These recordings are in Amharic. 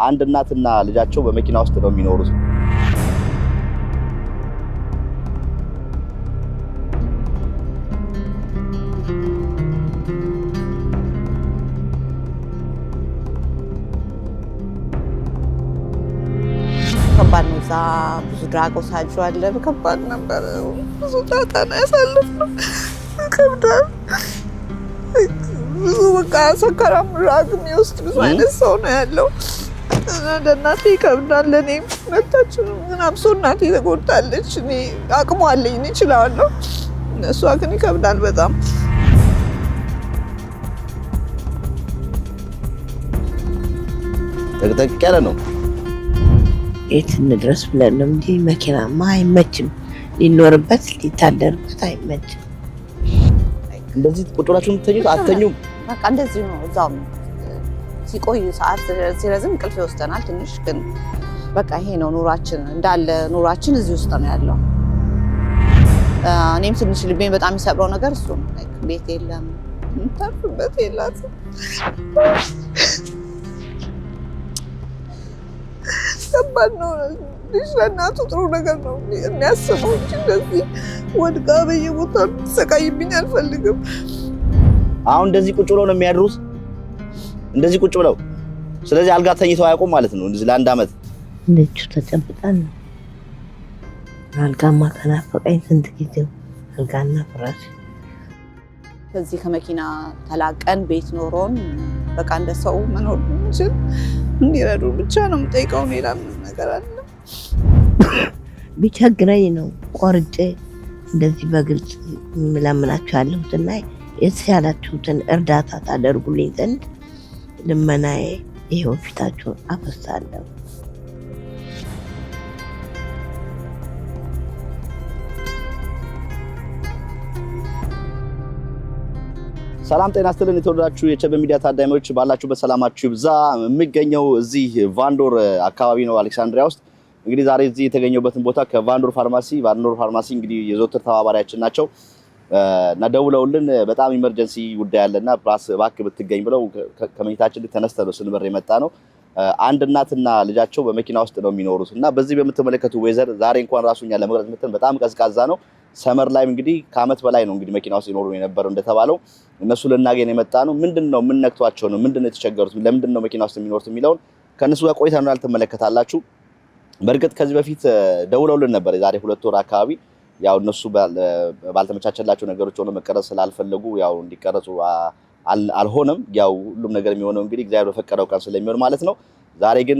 አንድ እናትና ልጃቸው በመኪና ውስጥ ነው የሚኖሩት። ከባድ ነው። እዛ ብዙ ድራጎስ አለ። ከባድ ነበር። ብዙ ጣጣና ያሳለፍነው ከብዳል። ብዙ በቃ ሰከራም ድራግ የሚወስድ ብዙ አይነት ሰው ነው ያለው። ለእናቴ ይከብዳል። ለእኔም ሁለታችንም ግን አብሶ እናቴ ተጎድታለች። እኔ አቅሙ አለኝ እችላለሁ። እሷ ግን ይከብዳል በጣም። ጠቅጠቅ ያለ ነው። የት እንድረስ ብለን ነው እንጂ መኪናማ አይመችም። ሊኖርበት ሊታደርበት አይመችም። እንደዚህ ቁጭ ብላችሁ የምትተኙት አትተኙም? በቃ እንደዚህ ነው። እዛው ሲቆይ ሰዓት ሲረዝም እንቅልፍ ይወስደናል ትንሽ። ግን በቃ ይሄ ነው ኑሯችን፣ እንዳለ ኑሯችን እዚህ ውስጥ ነው ያለው። እኔም ትንሽ ልቤን በጣም የሚሰብረው ነገር እሱ ነው። ቤት የለም፣ የምታርፍበት የላትም። ከባድ ነው። ልጅ ለእናቱ ጥሩ ነገር ነው የሚያስበው እንጂ እንደዚህ ወድቃ በየቦታ ተሰቃይብኝ አልፈልግም። አሁን እንደዚህ ቁጭ ብለው ነው የሚያድሩት፣ እንደዚህ ቁጭ ብለው። ስለዚህ አልጋ ተኝተው አያውቁም ማለት ነው። እንደዚህ ለአንድ አመት ልጁ ተጨብጣን ነው። አልጋማ ከናፈቀኝ ስንት ጊዜው አልጋና ፍራሽ። ከዚህ ከመኪና ተላቀን ቤት ኖሮን በቃ እንደ ሰው መኖር እንችል እንዲረዱ ብቻ ነው የምጠይቀው። ሌላ ምንም ነገር አለ ቢቸግረኝ ነው ቆርጬ እንደዚህ በግልጽ ምለምናችሁ ያለሁትና የተሻላችሁትን እርዳታ ታደርጉልኝ ዘንድ ልመናዬ ይሄው ፊታችሁን አፈሳለሁ። ሰላም ጤና ይስጥልን። የተወደዳችሁ የቸበ ሚዲያ ታዳሚዎች ባላችሁበት ሰላማችሁ ይብዛ። የምገኘው እዚህ ቫንዶር አካባቢ ነው፣ አሌክሳንድሪያ ውስጥ። እንግዲህ ዛሬ እዚህ የተገኘሁበትን ቦታ ከቫንዶር ፋርማሲ እንግዲህ የዘወትር ተባባሪያችን ናቸው እና ደውለውልን በጣም ኢመርጀንሲ ጉዳይ አለና ፕላስ እባክህ ብትገኝ ብለው ከመኝታችን ተነስተን ስንበር የመጣ ነው። አንድ እናትና ልጃቸው በመኪና ውስጥ ነው የሚኖሩት እና በዚህ በምትመለከቱ ዌዘር ዛሬ እንኳን ራሱኛ ለመቅረጽ መተን በጣም ቀዝቃዛ ነው። ሰመር ላይ እንግዲህ ከአመት በላይ ነው እንግዲህ መኪና ውስጥ ይኖሩ የነበረው እንደተባለው። እነሱ ልናገኝ የመጣ ነው። ምንድነው ምን ነክቷቸው ነው? ምንድነው የተቸገሩት? ለምንድነው መኪና ውስጥ የሚኖሩት የሚለውን ከነሱ ጋር ቆይተን ያልተመለከታላችሁ። በእርግጥ ከዚህ በፊት ደውለውልን ነበር የዛሬ 2 ወር አካባቢ። ያው እነሱ ባልተመቻቸላቸው ነገሮች ሆነ መቀረጽ ስላልፈለጉ ያው እንዲቀረጹ አልሆነም። ያው ሁሉም ነገር የሚሆነው እንግዲህ እግዚአብሔር በፈቀደው ቀን ስለሚሆን ማለት ነው። ዛሬ ግን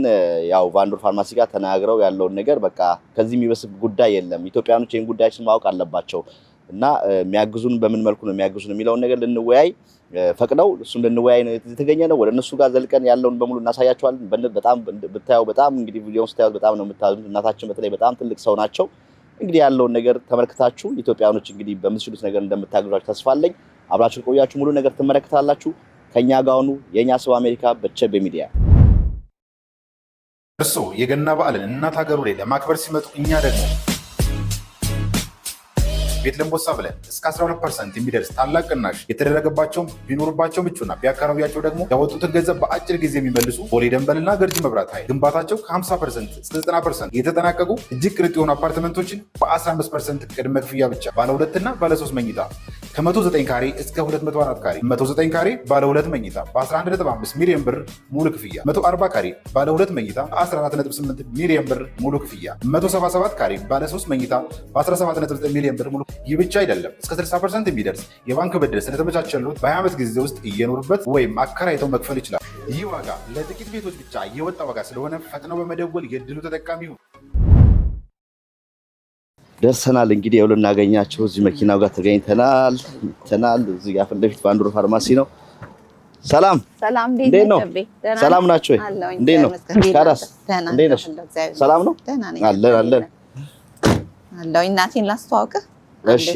ያው ቫንዶር ፋርማሲ ጋር ተናግረው ያለውን ነገር በቃ ከዚህ የሚበስብ ጉዳይ የለም፣ ኢትዮጵያኖች ይሄን ጉዳያችን ማወቅ አለባቸው እና የሚያግዙን በምን መልኩ ነው የሚያግዙን የሚለውን ነገር ልንወያይ ፈቅደው እሱን ልንወያይ ነው የተገኘ ነው። ወደ እነሱ ጋር ዘልቀን ያለውን በሙሉ እናሳያቸዋለን። በጣም ብታዩ በጣም እንግዲህ ቪዲዮውን ስታዩት በጣም ነው የምታዝኑት። እናታችን በተለይ በጣም ትልቅ ሰው ናቸው። እንግዲህ ያለውን ነገር ተመልክታችሁ ኢትዮጵያኖች እንግዲህ በምትችሉት ነገር እንደምታግዟቸው ተስፋ አለኝ። አብራችሁ ቆያችሁ ሙሉ ነገር ትመለከታላችሁ። ከኛ ጋር ሁኑ። የኛ ሰው አሜሪካ በቸበ ሚዲያ። እርሶ የገና በዓልን እናት ሀገሩ ላይ ለማክበር ሲመጡ እኛ ደግሞ ቤት ለምቦሳ ብለን እስከ 12% የሚደርስ ታላቅ ቅናሽ የተደረገባቸውን ቢኖርባቸው ምቹና ቢያካባቢያቸው ደግሞ ያወጡትን ገንዘብ በአጭር ጊዜ የሚመልሱ ቦሌ ደንበልና ገርጂ መብራት ኃይል ግንባታቸው ከ50% እስከ 90% የተጠናቀቁ እጅግ ቅርጥ የሆኑ አፓርትመንቶችን በ15% ቅድመ ክፍያ ብቻ ባለ 2 እና ባለ 3 መኝታ ከ109 ካሬ እስከ 204 ካሬ 109 ካሬ ባለ 2 መኝታ በ11.5 ሚሊዮን ብር ሙሉ ክፍያ 140 ካሬ ባለ 2 መኝታ 14.8 ሚሊዮን ብር ሙሉ ክፍያ 177 ካሬ ባለ 3 መኝታ በ17.9 ሚሊዮን ብር ሙሉ። ይህ ብቻ አይደለም፣ እስከ 60% የሚደርስ የባንክ ብድር ስለተመቻቸሉት በ20 ዓመት ጊዜ ውስጥ እየኖሩበት ወይም አከራይተው መክፈል ይችላል። ይህ ዋጋ ለጥቂት ቤቶች ብቻ የወጣ ዋጋ ስለሆነ ፈጥነው በመደወል የድሉ ተጠቃሚ ይሁኑ። ደርሰናል። እንግዲህ ያው ልናገኛቸው እዚህ መኪናው ጋር ተገኝተናል። እዚህ ጋር ፊት ለፊት ቫንዶር ፋርማሲ ነው። ሰላም እንዴት ነው? ሰላም ናችሁ? እንዴት ነው? ካራስ እንዴት ነሽ? ሰላም ነው? አለን አለው። እናቴን ላስተዋውቅህ። እሺ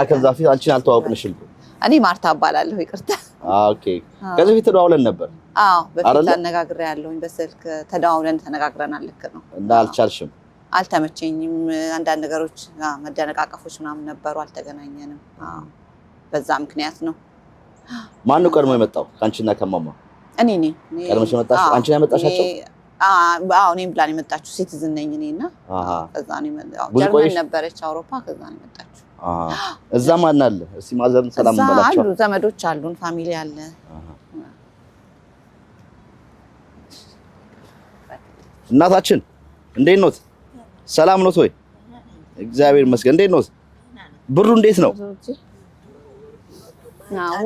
ከዛ ፊት አንቺን አልተዋወቅንሽም። እኔ ማርታ እባላለሁ። ይቅርታ። ኦኬ። ከዚህ ፊት ተደዋውለን ነበር። አዎ በፊት አነጋግሬያለሁኝ። በስልክ ተደዋውለን ተነጋግረናል። ልክ ነው። እና አልቻልሽም? አልተመቸኝም። አንዳንድ ነገሮች መደነቃቀፎች ምናምን ነበሩ፣ አልተገናኘንም። አዎ በዛ ምክንያት ነው። ማን ነው ቀድሞ የመጣው? አንቺና ከማማ? እኔ ነኝ። ቀድመሽ የመጣሽ አንቺ ነው ያመጣሻቸው? አዎ እኔም ፕላን የመጣችሁ ሲቲዝን ነኝ እኔና ከዛ ነው የመጣው ጀርመን ነበረች አውሮፓ ከዛ ነው የመጣችሁ እዛ ማን አለ እስቲ ማዘርን ሰላም እንበላቸው አሉ ዘመዶች አሉን ፋሚሊ አለ እናታችን እንዴት ኖት ሰላም ኖት ወይ እግዚአብሔር ይመስገን እንዴት ኖት ብሩ እንዴት ነው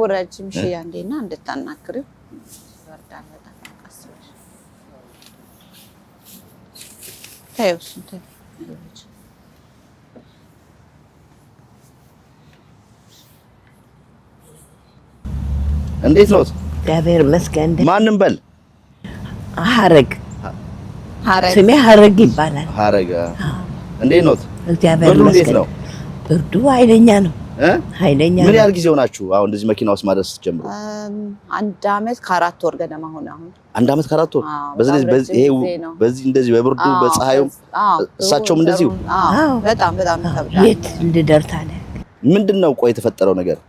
ወራጅም ሺያ እንዴና እንድታናክሪው ወርዳን በጣም አስበሽ ታዩስ እንዴት ኖት እግዚአብሔር ይመስገን ማንንም በል ሐረግ ስሜ ሐረግ ይባላል ሐረግ እንዴት ኖት እግዚአብሔር ይመስገን ብርዱ ኃይለኛ ነው ኃይለኛ ምን ያህል ጊዜ ሆናችሁ አሁን እንደዚህ መኪና ውስጥ ማድረስ ጀምሩ አንድ አመት ከ4 ወር ገደማ ሆነ አሁን አንድ አመት ከ4 ወር በዚህ እንደዚህ በብርዱ በፀሐዩ እሳቸውም እንደዚሁ በጣም ተብሏል የት ልደርታለ ምንድነው ቆይ የተፈጠረው ነገር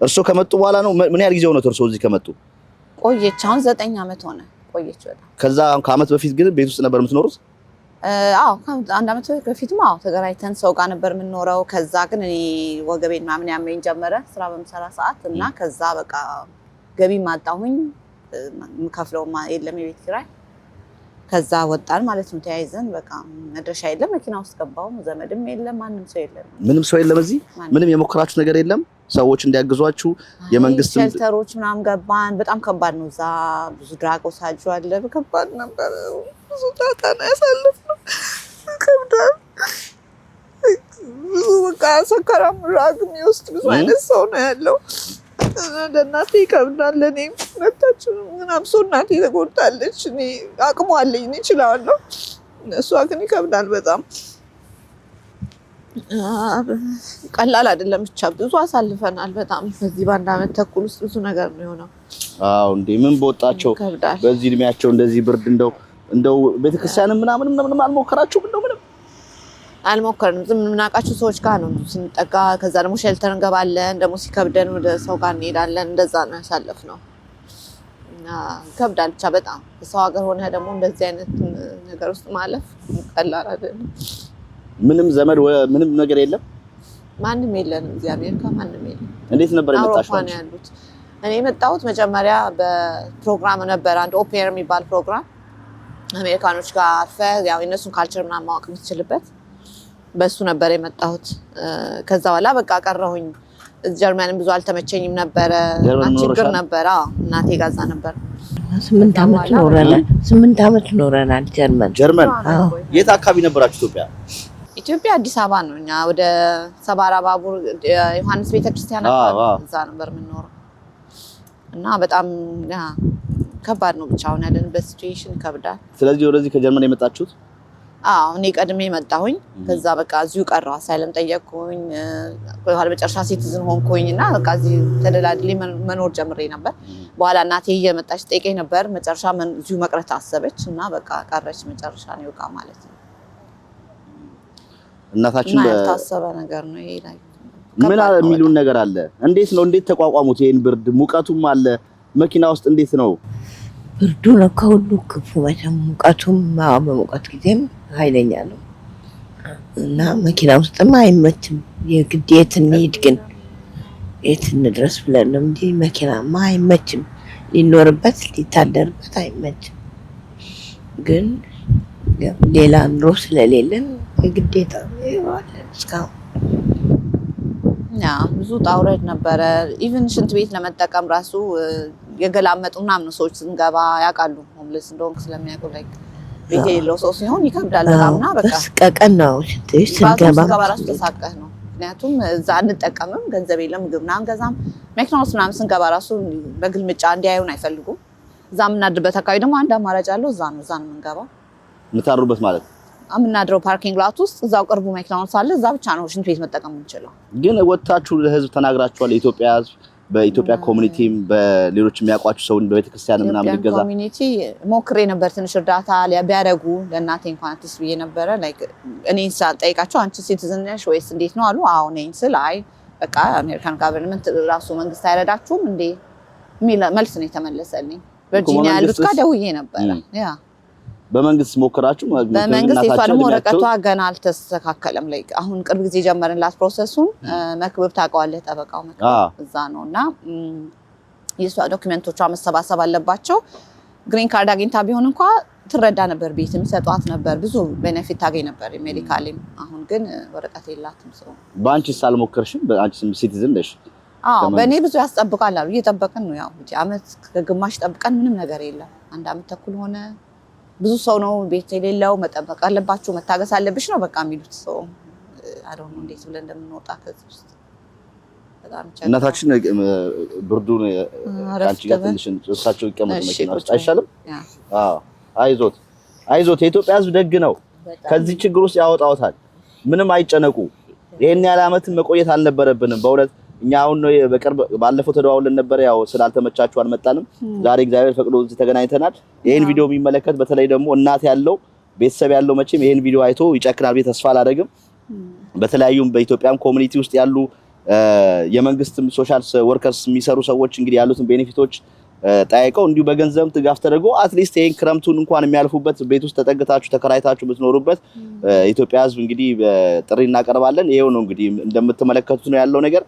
እርሶ ከመጡ በኋላ ነው ምን ያህል ጊዜ ሆነ እርሶ እዚህ ከመጡ ቆየች አሁን 9 አመት ሆነ ቆየች በጣም ከዛ ከአመት በፊት ግን ቤት ውስጥ ነበር የምትኖሩት አንድ አመት በፊትም ተገራይተን ሰው ጋር ነበር የምንኖረው ከዛ ግን እኔ ወገቤን ማምን ያመኝ ጀመረ ስራ በመሰራ ሰዓት እና ከዛ በቃ ገቢ ማጣሁኝ ምከፍለው የለም የቤት ኪራይ ከዛ ወጣን ማለት ነው ተያይዘን በቃ መድረሻ የለም መኪና ውስጥ ገባው ዘመድም የለም ማንም ሰው የለም እዚህ ምንም የሞከራችሁ ነገር የለም ሰዎች እንዲያግዟችሁ የመንግስት ሼልተሮች ምናምን ገባን በጣም ከባድ ነው እዛ ብዙ ድራግ ወሳጁ አለ ከባድ ነበር ብዙ ታታና ያሳለፍነው ከብዳል ብዙ በቃ ሰከራም ድራግ የሚወስድ ብዙ አይነት ሰው ነው ያለው እናቴ ከብዳል እኔ መጣችሁ ምናምን ሰው እናቴ ተጎድታለች እኔ አቅሙ አለኝ እኔ እችላለሁ እሷ ግን ይከብዳል በጣም ቀላል አይደለም ብቻ ብዙ አሳልፈናል በጣም በዚህ ባንድ አመት ተኩል ውስጥ ብዙ ነገር ነው የሆነው እንዴ ምን በወጣቸው በዚህ እድሜያቸው እንደዚህ ብርድ እንደው ቤተክርስቲያን ምናምን አልሞከራችሁም ምንም አልሞከርንም ዝም ምናቃችሁ ሰዎች ጋር ነው ስንጠጋ ከዛ ደግሞ ሼልተር እንገባለን ደግሞ ሲከብደን ወደ ሰው ጋር እንሄዳለን እንደዛ ነው ያሳለፍነው እና ከብዳል ብቻ በጣም ሰው ሀገር ሆነ ደግሞ እንደዚህ አይነት ነገር ውስጥ ማለፍ ቀላል አይደለም ምንም ዘመድ ምንም ነገር የለም ማንንም የለንም እዚህ አሜሪካ ማንንም የለም እንዴት ነበር የመጣሽው እኔ የመጣሁት መጀመሪያ በፕሮግራም ነበር አንድ ኦፔር የሚባል ፕሮግራም አሜሪካኖች ጋር አርፈ ያው የነሱን ካልቸር ምናምን ማወቅ የምትችልበት በሱ ነበር የመጣሁት ከዛ በኋላ በቃ ቀረሁኝ ጀርመንም ብዙ አልተመቸኝም ነበር ችግር ነበር እናቴ ጋዛ ነበር 8 አመት ኖረናል ጀርመን የት አካባቢ ነበራችሁ ኢትዮጵያ አዲስ አበባ ነው እኛ ወደ ሰባራ ባቡር ዮሐንስ ቤተክርስቲያን እዛ ነበር የምንኖረው እና በጣም ከባድ ነው ብቻ አሁን ያለንበት ሲቹዌሽን ከብዳል ስለዚህ ወደዚህ ከጀርመን የመጣችሁት እኔ ቀድሜ መጣሁኝ ከዛ በቃ እዚሁ ቀረሁ አሳይለም ጠየቅኩኝ በኋላ መጨረሻ ሲቲዝን ሆንኩኝና በቃ እዚህ ተደላድሌ መኖር ጀምሬ ነበር በኋላ እናቴ እየመጣች ጠይቀኝ ነበር መጨረሻ እዚሁ መቅረት አሰበች እና በቃ ቀረች መጨረሻ ነው ይወቃ ማለት ነው እናታችን በታሰበ ነገር ነው ይሄ ላይ ምን የሚሉን ነገር አለ እንዴት ተቋቋሙት ይሄን ብርድ ሙቀቱም አለ መኪና ውስጥ እንዴት ነው ብርዱ ነው ከሁሉ ክፉ ሙቀቱም በሙቀት ጊዜም ኃይለኛ ነው እና መኪና ውስጥም አይመችም የግዴት እንሂድ ግን የት እንድረስ ብለን ነው እንጂ መኪናማ አይመችም ሊኖርበት ሊታደርበት አይመችም ግን ሌላ ኑሮ ስለሌለን የግዴታ ይዋለን እስካሁን ብዙ ጣውረድ ነበረ ኢቭን ሽንት ቤት ለመጠቀም ራሱ የገላመጡ ምናምን ሰዎች ስንገባ ያውቃሉ ሆምለስ እንደሆንክ ስለሚያውቁ ላይክ ቤት የሌለው ሰው ሲሆን ይከብዳል በጣምና በቃ ቀቀን ነው ሽንት ቤት ስንገባ ራሱ ተሳቀህ ነው ምክንያቱም እዛ አንጠቀምም ገንዘብ የለም ምግብ ምናምን ገዛም መኪናውስ ምናምን ስንገባ ራሱ በግልምጫ እንዲያዩን አይፈልጉም እዛ የምናድርበት አካባቢ ደግሞ አንድ አማራጭ አለው እዛ ነው የምንገባው የምታድሩበት ማለት አምናድረው ፓርኪንግ ላት ውስጥ እዛው ቅርቡ መኪናውን ሳለ እዛ ብቻ ነው ሽንት ቤት መጠቀም እንችላለን ግን ወጣችሁ ለህዝብ ተናግራችኋል የኢትዮጵያ ህዝብ በኢትዮጵያ ኮሚኒቲም በሌሎች የሚያቋችሁ ሰው በቤተክርስቲያን ምናምን ይገዛ ኮሚኒቲ ሞክሬ ነበር ትንሽ እርዳታ ሊያደርጉ ለእናቴ እንኳን አትስ ብዬ ነበር ላይክ እኔን ሳልጠይቃቸው አንቺ ሲቲዝን ነሽ ወይስ እንዴት ነው አሉ አዎ ነኝ ስል አይ በቃ አሜሪካን ጋቨርንመንት ራሱ መንግስት አይረዳችሁም እንዴ የሚል መልስ ነው የተመለሰልኝ ቨርጂኒያ ያሉት ጋር ደውዬ ነበር በመንግስት ሞከራችሁ? በመንግስት የሷንም ወረቀቷ ገና አልተስተካከለም። ላይ አሁን ቅርብ ጊዜ ጀመርንላት ፕሮሰሱን። መክብብ ታውቀዋለህ? ጠበቃው መክብብ እዛ ነውና የሷ ዶክመንቶቿ መሰባሰብ አለባቸው። ግሪን ካርድ አግኝታ ቢሆን እንኳን ትረዳ ነበር፣ ቤት የሚሰጧት ነበር፣ ብዙ ቤኔፊት ታገኝ ነበር ሜዲካሊም። አሁን ግን ወረቀት የላትም። ሰው በአንቺስ አልሞከርሽም? በአንቺስ ሲቲዝን ነሽ? በእኔ ብዙ ያስጠብቃል አሉ። እየጠበቅን ነው። ያው አመት ከግማሽ ጠብቀን ምንም ነገር የለም። 1 አመት ተኩል ሆነ። ብዙ ሰው ነው ቤት የሌለው። መጠበቅ አለባችሁ፣ መታገስ አለብሽ ነው በቃ የሚሉት። ሰው አሁን እንዴት ብለን እንደምንወጣ ከዚህ ውስጥ እናታችን ብርዱን አንቺ ጋር ትንሽ እሳቸው ይቀመጡ መኪና ውስጥ አይሻልም? አይዞት አይዞት፣ የኢትዮጵያ ሕዝብ ደግ ነው። ከዚህ ችግር ውስጥ ያወጣውታል። ምንም አይጨነቁ። ይሄን ያለ አመት መቆየት አልነበረብንም በእውነት። እኛ አሁን ነው በቅርብ ባለፈው ተደዋውለን ነበር። ያው ስላልተመቻችሁ አልመጣንም። ዛሬ እግዚአብሔር ፈቅዶ እዚህ ተገናኝተናል። ይሄን ቪዲዮ የሚመለከት በተለይ ደግሞ እናት ያለው ቤተሰብ ያለው መቼም ይሄን ቪዲዮ አይቶ ይጨክናል ብዬ ተስፋ አላደርግም። በተለያዩም በኢትዮጵያም ኮሚኒቲ ውስጥ ያሉ የመንግስትም ሶሻል ወርከርስ የሚሰሩ ሰዎች እንግዲህ ያሉትን ቤኔፊቶች ጠይቀው እንዲሁ በገንዘብ ትጋፍ ተደርጎ አትሊስት ይሄን ክረምቱን እንኳን የሚያልፉበት ቤት ውስጥ ተጠግታችሁ ተከራይታችሁ ብትኖሩበት ኢትዮጵያ ሕዝብ እንግዲህ ጥሪ እናቀርባለን። ይሄው ነው እንግዲህ እንደምትመለከቱት ነው ያለው ነገር።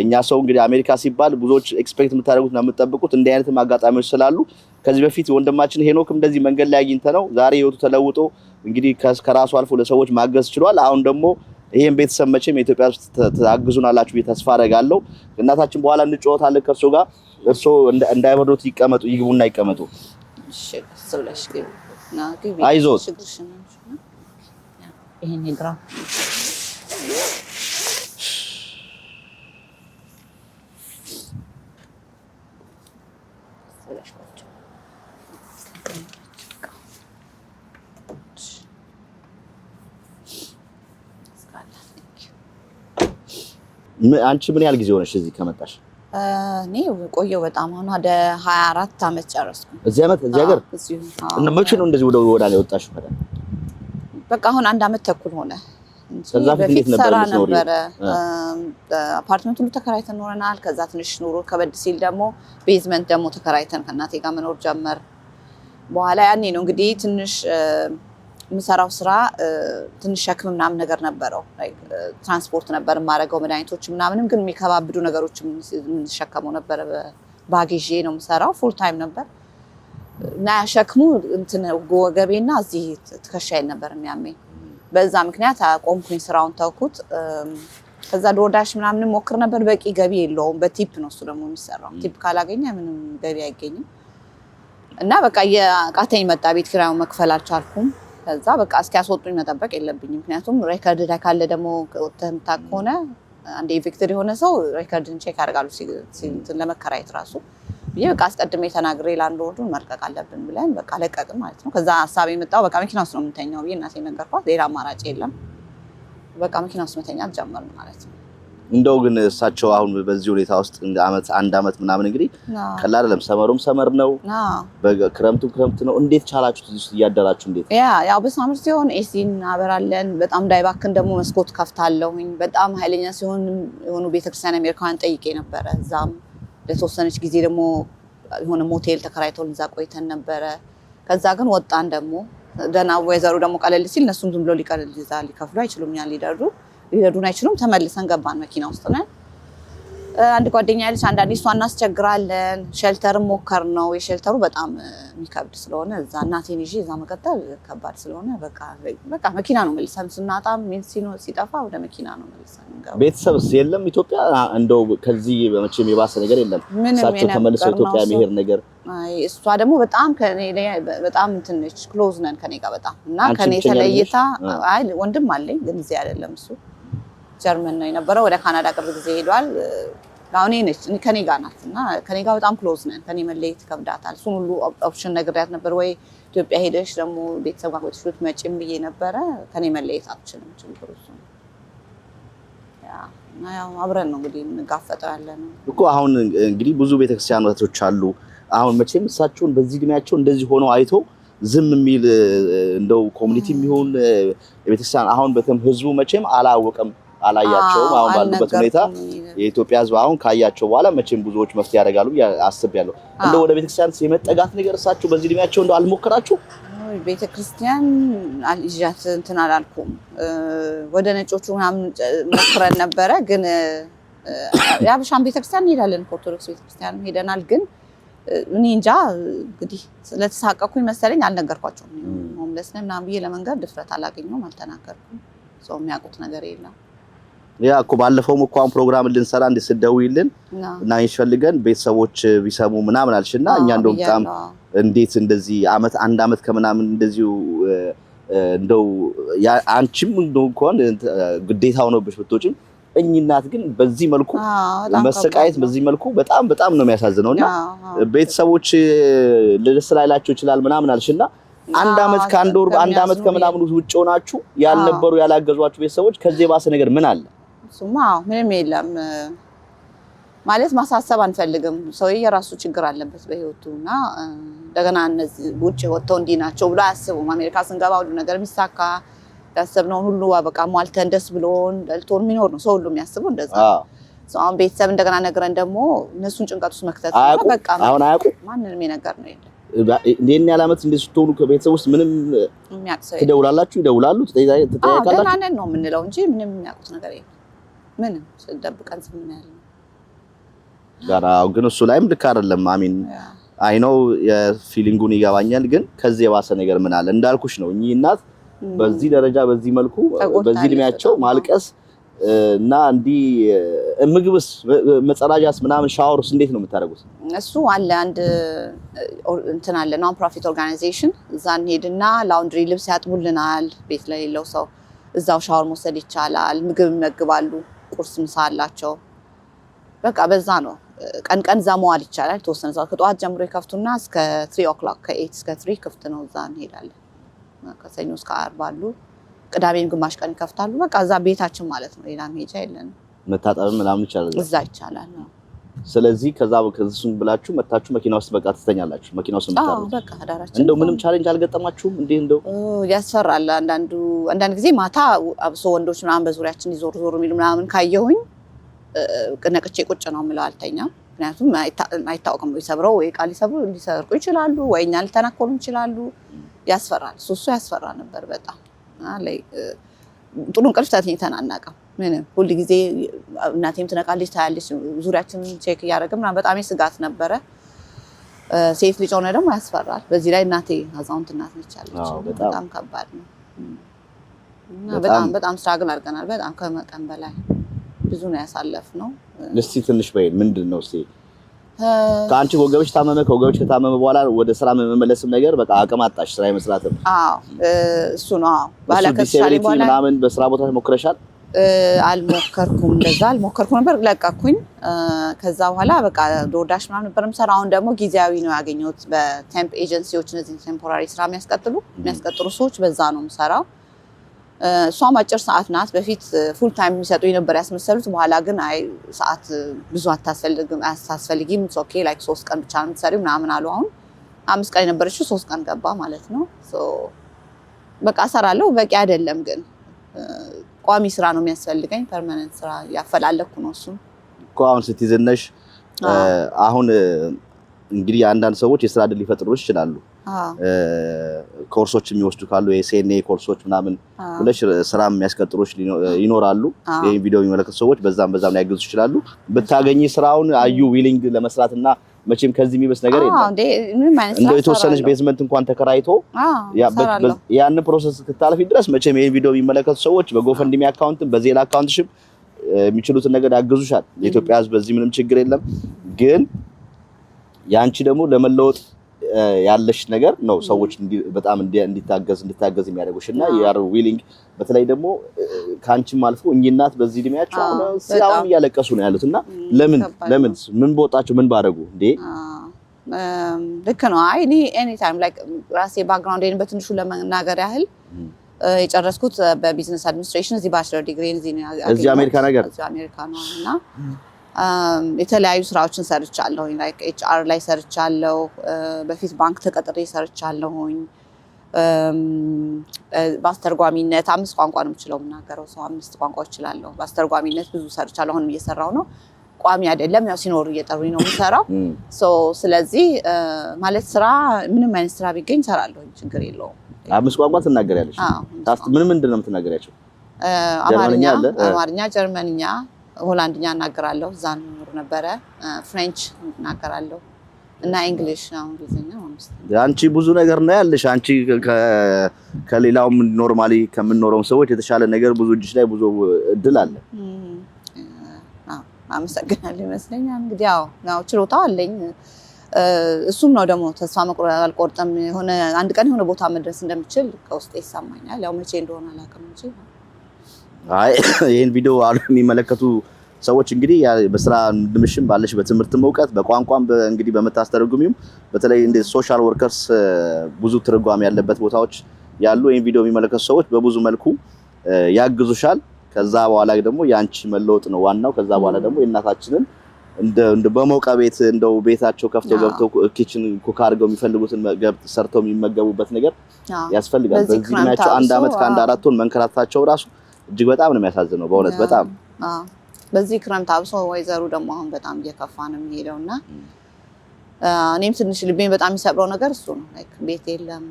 እኛ ሰው እንግዲህ አሜሪካ ሲባል ብዙዎች ኤክስፔክት የምታደርጉት ነው የምትጠብቁት። እንዲህ አይነት አጋጣሚዎች ስላሉ ከዚህ በፊት ወንድማችን ሄኖክም እንደዚህ መንገድ ላይ አግኝተነው ዛሬ ህይወቱ ተለውጦ እንግዲህ ከራሱ አልፎ ለሰዎች ማገዝ ችሏል። አሁን ደግሞ ይሄን ቤተሰብ መቼም የኢትዮጵያ ውስጥ ታግዙናላችሁ ብዬ ተስፋ አደርጋለሁ። እናታችን በኋላ እንጫወታለን ከእርሶ ጋር። እርሶ እንዳይበርዶት ይቀመጡ፣ ይግቡና ይቀመጡ። እሺ ስለሽ ግቢ አይዞት። ይሄን ይግራ አንቺ ምን ያህል ጊዜ ሆነሽ እዚህ ከመጣሽ? እኔ ቆየሁ በጣም። አሁን ወደ 24 አመት ጨረስኩ። እዚህ አመት እዚህ ሀገር እና መቼ ነው እንደዚህ ወደ ወዳለ የወጣሽው? በቃ አሁን 1 አመት ተኩል ሆነ። ከዛ በፊት እንዴት ነበር? አፓርትመንት ሁሉ ተከራይተን ኖረናል። ከዛ ትንሽ ኑሮ ከበድ ሲል ደግሞ ቤዝመንት ደግሞ ተከራይተን ከእናቴ ጋር መኖር ጀመር። በኋላ ያኔ ነው እንግዲህ ትንሽ የምሰራው ስራ ትንሽ ሸክም ምናምን ነገር ነበረው። ትራንስፖርት ነበር የማደርገው፣ መድኃኒቶች ምናምንም ግን የሚከባብዱ ነገሮች የምንሸከመው ነበር። ባጌዤ ነው የምሰራው፣ ፉል ታይም ነበር እና ሸክሙ እንትን ወገቤና እዚህ ትከሻዬን ነበር የሚያመኝ። በዛ ምክንያት አቆምኩኝ፣ ስራውን ተውኩት። ከዛ ዶርዳሽ ምናምን ሞክር ነበር። በቂ ገቢ የለውም። በቲፕ ነው እሱ ደግሞ የሚሰራው። ቲፕ ካላገኘ ምንም ገቢ አይገኝም። እና በቃ የቃተኝ መጣ። ቤት ኪራዩን መክፈል አልቻልኩም። ከዛ በቃ እስኪያስወጡኝ መጠበቅ የለብኝም። ምክንያቱም ሬከርድ ላይ ካለ ደግሞ ወጥተህ ከሆነ አንዴ ኢንፌክትድ የሆነ ሰው ሬከርድን ቼክ ያደርጋሉ ለመከራየት ራሱ ብዬ በቃ አስቀድሜ ተናግሬ ላንድ ወርዱን መልቀቅ አለብን ብለን በቃ ለቀቅን ማለት ነው። ከዛ ሀሳብ የመጣው በቃ መኪና ውስጥ ነው የምተኛው ብዬ እናቴ ነገርኳት። ሌላ አማራጭ የለም። በቃ መኪና ውስጥ መተኛት ጀመርን ማለት ነው። እንደው ግን እሳቸው አሁን በዚህ ሁኔታ ውስጥ አንድ አመት ምናምን እንግዲህ ቀላል አይደለም። ሰመሩም ሰመር ነው፣ በክረምቱም ክረምት ነው። እንዴት ቻላችሁ እዚህ ውስጥ እያደራችሁ? እንዴት ያው በሳምር ሲሆን ኤሲን እናበራለን። በጣም እንዳይባክን ደግሞ መስኮት ከፍታለሁኝ። በጣም ኃይለኛ ሲሆን የሆኑ ቤተክርስቲያን አሜሪካውያን ጠይቄ ነበረ። እዛም ለተወሰነች ጊዜ ደግሞ የሆነ ሞቴል ተከራይተው እዛ ቆይተን ነበረ። ከዛ ግን ወጣን። ደግሞ ገና ወይዘሩ ደግሞ ቀለል ሲል እነሱም ዝም ብሎ ሊከፍሉ አይችሉም፣ እኛን ሊረዱን አይችሉም። ተመልሰን ገባን መኪና ውስጥ ነን። አንድ ጓደኛ ያለች አንዳንዴ እሷ እናስቸግራለን። ሼልተርም ሞከር ነው። የሼልተሩ በጣም የሚከብድ ስለሆነ እዛ እናቴን ይዤ እዛ መቀጠል ከባድ ስለሆነ በቃ መኪና ነው መልሰን ስናጣም ሲጠፋ ወደ መኪና ነው መልሰን እንገባ። ቤተሰብስ የለም ኢትዮጵያ? እንደው ከዚህ መቼም የባሰ ነገር የለም። እሳቸው ተመልሰው ኢትዮጵያ መሄድ ነገር? እሷ ደግሞ በጣም በጣም ትንሽ ክሎዝ ነን ከኔ ጋር በጣም እና ከኔ ተለይታ ወንድም አለኝ ግን እዚህ አይደለም እሱ ጀርመን ነው የነበረው። ወደ ካናዳ ቅርብ ጊዜ ሄዷል። አሁን ከኔ ጋር ናት እና ከኔ ጋር በጣም ክሎዝ ነን። ከኔ መለየት ከብዳታል። እሱን ሁሉ ኦፕሽን ነግሬያት ነበር። ወይ ኢትዮጵያ ሄደሽ ደግሞ ቤተሰብ ጋር ወጥሽ መጪም ብዬ ነበረ። ከኔ መለየት አትችልም። ችግሩ እሱ ነው። ያው አብረን ነው እንግዲህ እንጋፈጠው ያለ ነው እኮ። አሁን እንግዲህ ብዙ ቤተክርስቲያኖች አሉ። አሁን መቼም እሳቸውን በዚህ እድሜያቸው እንደዚህ ሆነው አይቶ ዝም የሚል እንደው ኮሚኒቲ የሚሆን የቤተክርስቲያን አሁን በተም ህዝቡ መቼም አላወቀም አላያቸውም። አሁን ባሉበት ሁኔታ የኢትዮጵያ ህዝብ አሁን ካያቸው በኋላ መቼም ብዙዎች መፍትሄ ያደርጋሉ አስቤያለሁ። እንደው ወደ ቤተክርስቲያን የመጠጋት ነገር እሳቸው በዚህ እድሜያቸው እንደው አልሞከራችሁ? ቤተክርስቲያን አልይዣት እንትን አላልኩም። ወደ ነጮቹ ምናምን ሞክረን ነበረ ግን የአበሻን ቤተክርስቲያን እንሄዳለን፣ ኦርቶዶክስ ቤተክርስቲያን ሄደናል። ግን እኔ እንጃ እንግዲህ ስለተሳቀኩኝ መሰለኝ አልነገርኳቸውም። ሆምለስ ነኝ ምናምን ብዬ ለመንገር ድፍረት አላገኘሁም፣ አልተናገርኩም። ሰው የሚያውቁት ነገር የለም። ያ እኮ ባለፈውም እኮ አሁን ፕሮግራም ልንሰራ ስትደውይልን እና ይፈልገን ቤተሰቦች ቢሰሙ ምናምን አልሽና እኛ እንደውም በጣም እንዴት እንደዚህ አንድ አመት ከምናምን እንደዚሁ እንደው አንቺም እንኳን ግዴታ ሆኖብሽ ብትወጪም እኝናት ግን በዚህ መልኩ መሰቃየት በዚህ መልኩ በጣም ነው የሚያሳዝነውና ቤተሰቦች ለደስ ላይላቸው ይችላል ምናምን አልሽና አንድ አመት ከምናምን ውጭ ሆናችሁ ያልነበሩ ያላገዟችሁ ቤተሰቦች ከዚህ የባሰ ነገር ምን አለ? ሱማ ምንም የለም ማለት ማሳሰብ አንፈልግም። ሰው የራሱ ችግር አለበት በህይወቱና እንደገና እነዚህ ውጭ ወጥተው እንዲናቸው ብሎ አያስቡም። አሜሪካ ስንገባ ሁሉ ነገር የሚሳካ ያሰብነው ሁሉ በቃ ሟልተን ደስ ብሎን ደልቶን የሚኖር ነው ሰው ሁሉ የሚያስበው እንደዛ። አሁን ቤተሰብ እንደገና ነገረን ደግሞ እነሱን ጭንቀት ውስጥ መክተት በቃ አሁን አያውቁ ማንንም የነገር ነው የለም። እንደኛ ያላመት እንደስትሆኑ ከቤተሰብ ውስጥ ምንም የሚያቅሰው ትደውላላችሁ ይደውላሉ ትጠይቃላችሁ ደህና ነው የምንለው እንጂ ምንም የሚያውቁት ነገር የለም። ምንም ስለደብቀን ዝም ያለ ጋራው ግን እሱ ላይም ልክ አይደለም። አሚን አይ ኖ የፊሊንጉን ይገባኛል። ግን ከዚህ የባሰ ነገር ምን አለ? እንዳልኩሽ ነው እኚህ እናት በዚህ ደረጃ በዚህ መልኩ በዚህ እድሜያቸው ማልቀስ እና እንዲ ምግብስ መጸዳጃስ ምናምን ሻወርስ እንዴት ነው የምታደርጉት? እሱ አለ አንድ እንትን አለ ናን ፕሮፊት ኦርጋናይዜሽን እዛ እንሄድና ላውንድሪ ልብስ ያጥቡልናል። ቤት ላይ የለው ሰው እዛው ሻወር መውሰድ ይቻላል። ምግብ ይመግባሉ። ቁርስ ምሳ አላቸው። በቃ በዛ ነው ቀን እዛ መዋል ይቻላል። ተወሰነ ሰዓት ከጠዋት ጀምሮ ይከፍቱና እስከ 3 o'clock ከ8 እስከ 3 ክፍት ነው። እዛ እንሄዳለን። ከሰኞ እስከ ዓርብ አሉ። ቅዳሜም ግማሽ ቀን ይከፍታሉ። በቃ እዛ ቤታችን ማለት ነው። ሌላ ሜጃ የለንም። መታጠብ ምናምን ይቻላል እዛ ይቻላል ነው። ስለዚህ ከዛሱን ብላችሁ መታችሁ መኪና ውስጥ በቃ ትተኛላችሁ። መኪና ውስጥ መታችሁ በቃ ዳራችን እንደው ምንም ቻሌንጅ አልገጠማችሁም እንዴ? እንደው ያስፈራል። አንዳንድ ጊዜ ማታ አብሶ ወንዶች ምናምን በዙሪያችን ዞር የሚሉ ምናምን ካየሁኝ ነቅቼ ቁጭ ነው የምለው፣ አልተኛም። ምክንያቱም አይታወቅም ይሰብረው ወይ ቃል ሊሰርቁ ይችላሉ ወይ እኛ ሊተናኮሉ ይችላሉ። ያስፈራል። እሱ ያስፈራ ነበር በጣም ላይ ጥሩ እንቅልፍ ተኝተን አናውቅም። ምንም ሁሉ ጊዜ እናቴም ትነቃለች ታያለች። ዙሪያችንን ቼክ እያደረግን ምናምን በጣም ስጋት ነበረ። ሴት ልጅ ሆነ ደግሞ ያስፈራል። በዚህ ላይ እናቴ አዛውንት እናት ነች ያለች። በጣም ከባድ ነው። በጣም ስትራግል አድርገናል። በጣም ከመጠን በላይ ብዙ ነው ያሳለፍነው። እስቲ ትንሽ በይ ምንድነው እስቲ ከአንቺ ወገብሽ ታመመ ከወገብሽ ከታመመ በኋላ ወደ ስራ መመለስም ነገር በቃ አቅም አጣሽ ስራ የመስራትም? እሱ ነው ባላ ከሳሌ በኋላ ምናምን በስራ ቦታ ሞክረሻል? አልሞከርኩም። እንደዛ አልሞከርኩም ነበር ለቀኩኝ። ከዛ በኋላ በቃ ዶርዳሽ ምናምን ነበር የምሰራው። አሁን ደግሞ ጊዜያዊ ነው ያገኘሁት በቴምፕ ኤጀንሲዎች፣ እነዚህ ቴምፖራሪ ስራ የሚያስቀጥሉ ሰዎች በዛ ነው የምሰራው። እሷም አጭር ሰዓት ናት። በፊት ፉል ታይም የሚሰጡኝ ነበር ያስመሰሉት። በኋላ ግን አይ ሰዓት ብዙ አታስፈልጊም ኦኬ ላይክ 3 ቀን ብቻ ነው የምትሰሪው ምናምን አሉ። አሁን 5 ቀን የነበረችው 3 ቀን ገባ ማለት ነው። በቃ እሰራለሁ። በቂ አይደለም ግን ቋሚ ስራ ነው የሚያስፈልገኝ። ፐርማነንት ስራ ያፈላለኩ ነው እሱ እኮ አሁን ስትይዝነሽ አሁን እንግዲህ አንዳንድ ሰዎች የስራ ዕድል ሊፈጥሩልሽ ይችላሉ። ኮርሶች የሚወስዱ ካሉ የሲኤንኤ ኮርሶች ምናምን ብለሽ ስራ የሚያስቀጥሩሽ ይኖራሉ። ይሄን ቪዲዮ የሚመለከቱ ሰዎች በዛም ላይ ያግዙ ይችላሉ። ብታገኚ ስራውን አዩ ዊሊንግ ለመስራትና መቼም ከዚህ የሚበስ ነገር የለም። እንደው የተወሰነች ቤዝመንት እንኳን ተከራይቶ ያን ፕሮሰስ ክታለፊ ድረስ መቼም ይሄን ቪዲዮ የሚመለከቱ ሰዎች በጎፈንድሚ አካውንት በዜላ አካውንትሽም የሚችሉትን ነገር ያግዙሻል። የኢትዮጵያ ሕዝብ በዚህ ምንም ችግር የለም። ግን ያንቺ ደግሞ ለመለወጥ ያለሽ ነገር ነው ሰዎች በጣም እንዲታገዝ የሚያደርጉሽና ያር ዊሊንግ በተለይ ደግሞ ካንቺም አልፎ እኛናት በዚህ እድሜያቸው አሁን እያለቀሱ ነው ያሉትና ለምን ምን በወጣቸው ምን ባደረጉ እንዴ? ልክ ነው። አይ እኔ ኤኒ ታይም ላይክ ራሴ ባክግራውንዴን በትንሹ ለመናገር ያህል የጨረስኩት በቢዝነስ አድሚኒስትሬሽን እዚህ ባችለር ዲግሪ እዚህ አሜሪካ ነውና የተለያዩ ስራዎችን ሰርቻለሁ። ላይክ ኤችአር ላይ ሰርቻለሁ። በፊት ባንክ ተቀጥሬ ሰርቻለሁኝ። በአስተርጓሚነት 5 ቋንቋ ነው የምችለው የምናገረው ሰው 5 ቋንቋዎች እችላለሁ። በአስተርጓሚነት ብዙ ሰርቻለሁ። አሁንም እየሰራሁ ነው። ቋሚ አይደለም ያው ሲኖር እየጠሩኝ ነው የምሰራው ስለዚህ ማለት ስራ ምንም አይነት ስራ ቢገኝ እሰራለሁ ችግር የለውም 5 ቋንቋ ትናገሪያለሽ ምንድን ነው የምትናገሪያቸው አማርኛ ጀርመንኛ ሆላንድኛ እናገራለሁ እዛ ኖር ነበረ ፍሬንች እናገራለሁ እና እንግሊሽ ነው እንግሊዝኛ አንቺ ብዙ ነገር ነው ያለሽ አንቺ ከሌላው ኖርማሊ ከምንኖረው ሰዎች የተሻለ ነገር ብዙ እጅሽ ላይ ብዙ እድል አለ አመሰግናለሁ ይመስለኛል እንግዲህ ያው ችሎታው አለኝ እሱም ነው ደግሞ ተስፋ መቁረጥ አልቆርጥም የሆነ አንድ ቀን የሆነ ቦታ መድረስ እንደምችል ከውስጤ ይሰማኛል ያው መቼ እንደሆነ አላውቅም እንጂ አይ ይሄን ቪዲዮ አሉ የሚመለከቱ ሰዎች እንግዲህ በስራ ድምሽም ባለሽ በትምህርት መውቀት በቋንቋም እንግዲህ በመታስተርጉሚም በተለይ እንደ ሶሻል ወርከርስ ብዙ ትርጓሜ ያለበት ቦታዎች ያሉ ይሄን ቪዲዮ የሚመለከቱ ሰዎች በብዙ መልኩ ያግዙሻል ከዛ በኋላ ደግሞ ያንቺ መለወጥ ነው ዋናው ከዛ በኋላ ደግሞ የእናታችንን እንደ በሞቀ ቤት እንደው ቤታቸው ከፍተው ገብተው ኪችን ኩክ አድርገው የሚፈልጉትን ሰርተው የሚመገቡበት ነገር ያስፈልጋል በዚህ ናቸው አንድ አመት ከአንድ አራት ወር መንከራታቸው ራሱ እጅግ በጣም ነው የሚያሳዝነው በእውነት በጣም በዚህ ክረምት አብሶ ወይዘሩ ደግሞ አሁን በጣም እየከፋ ነው የሚሄደውና እኔም ትንሽ ልቤን በጣም የሚሰብረው ነገር እሱ ነው ላይክ ቤት የለም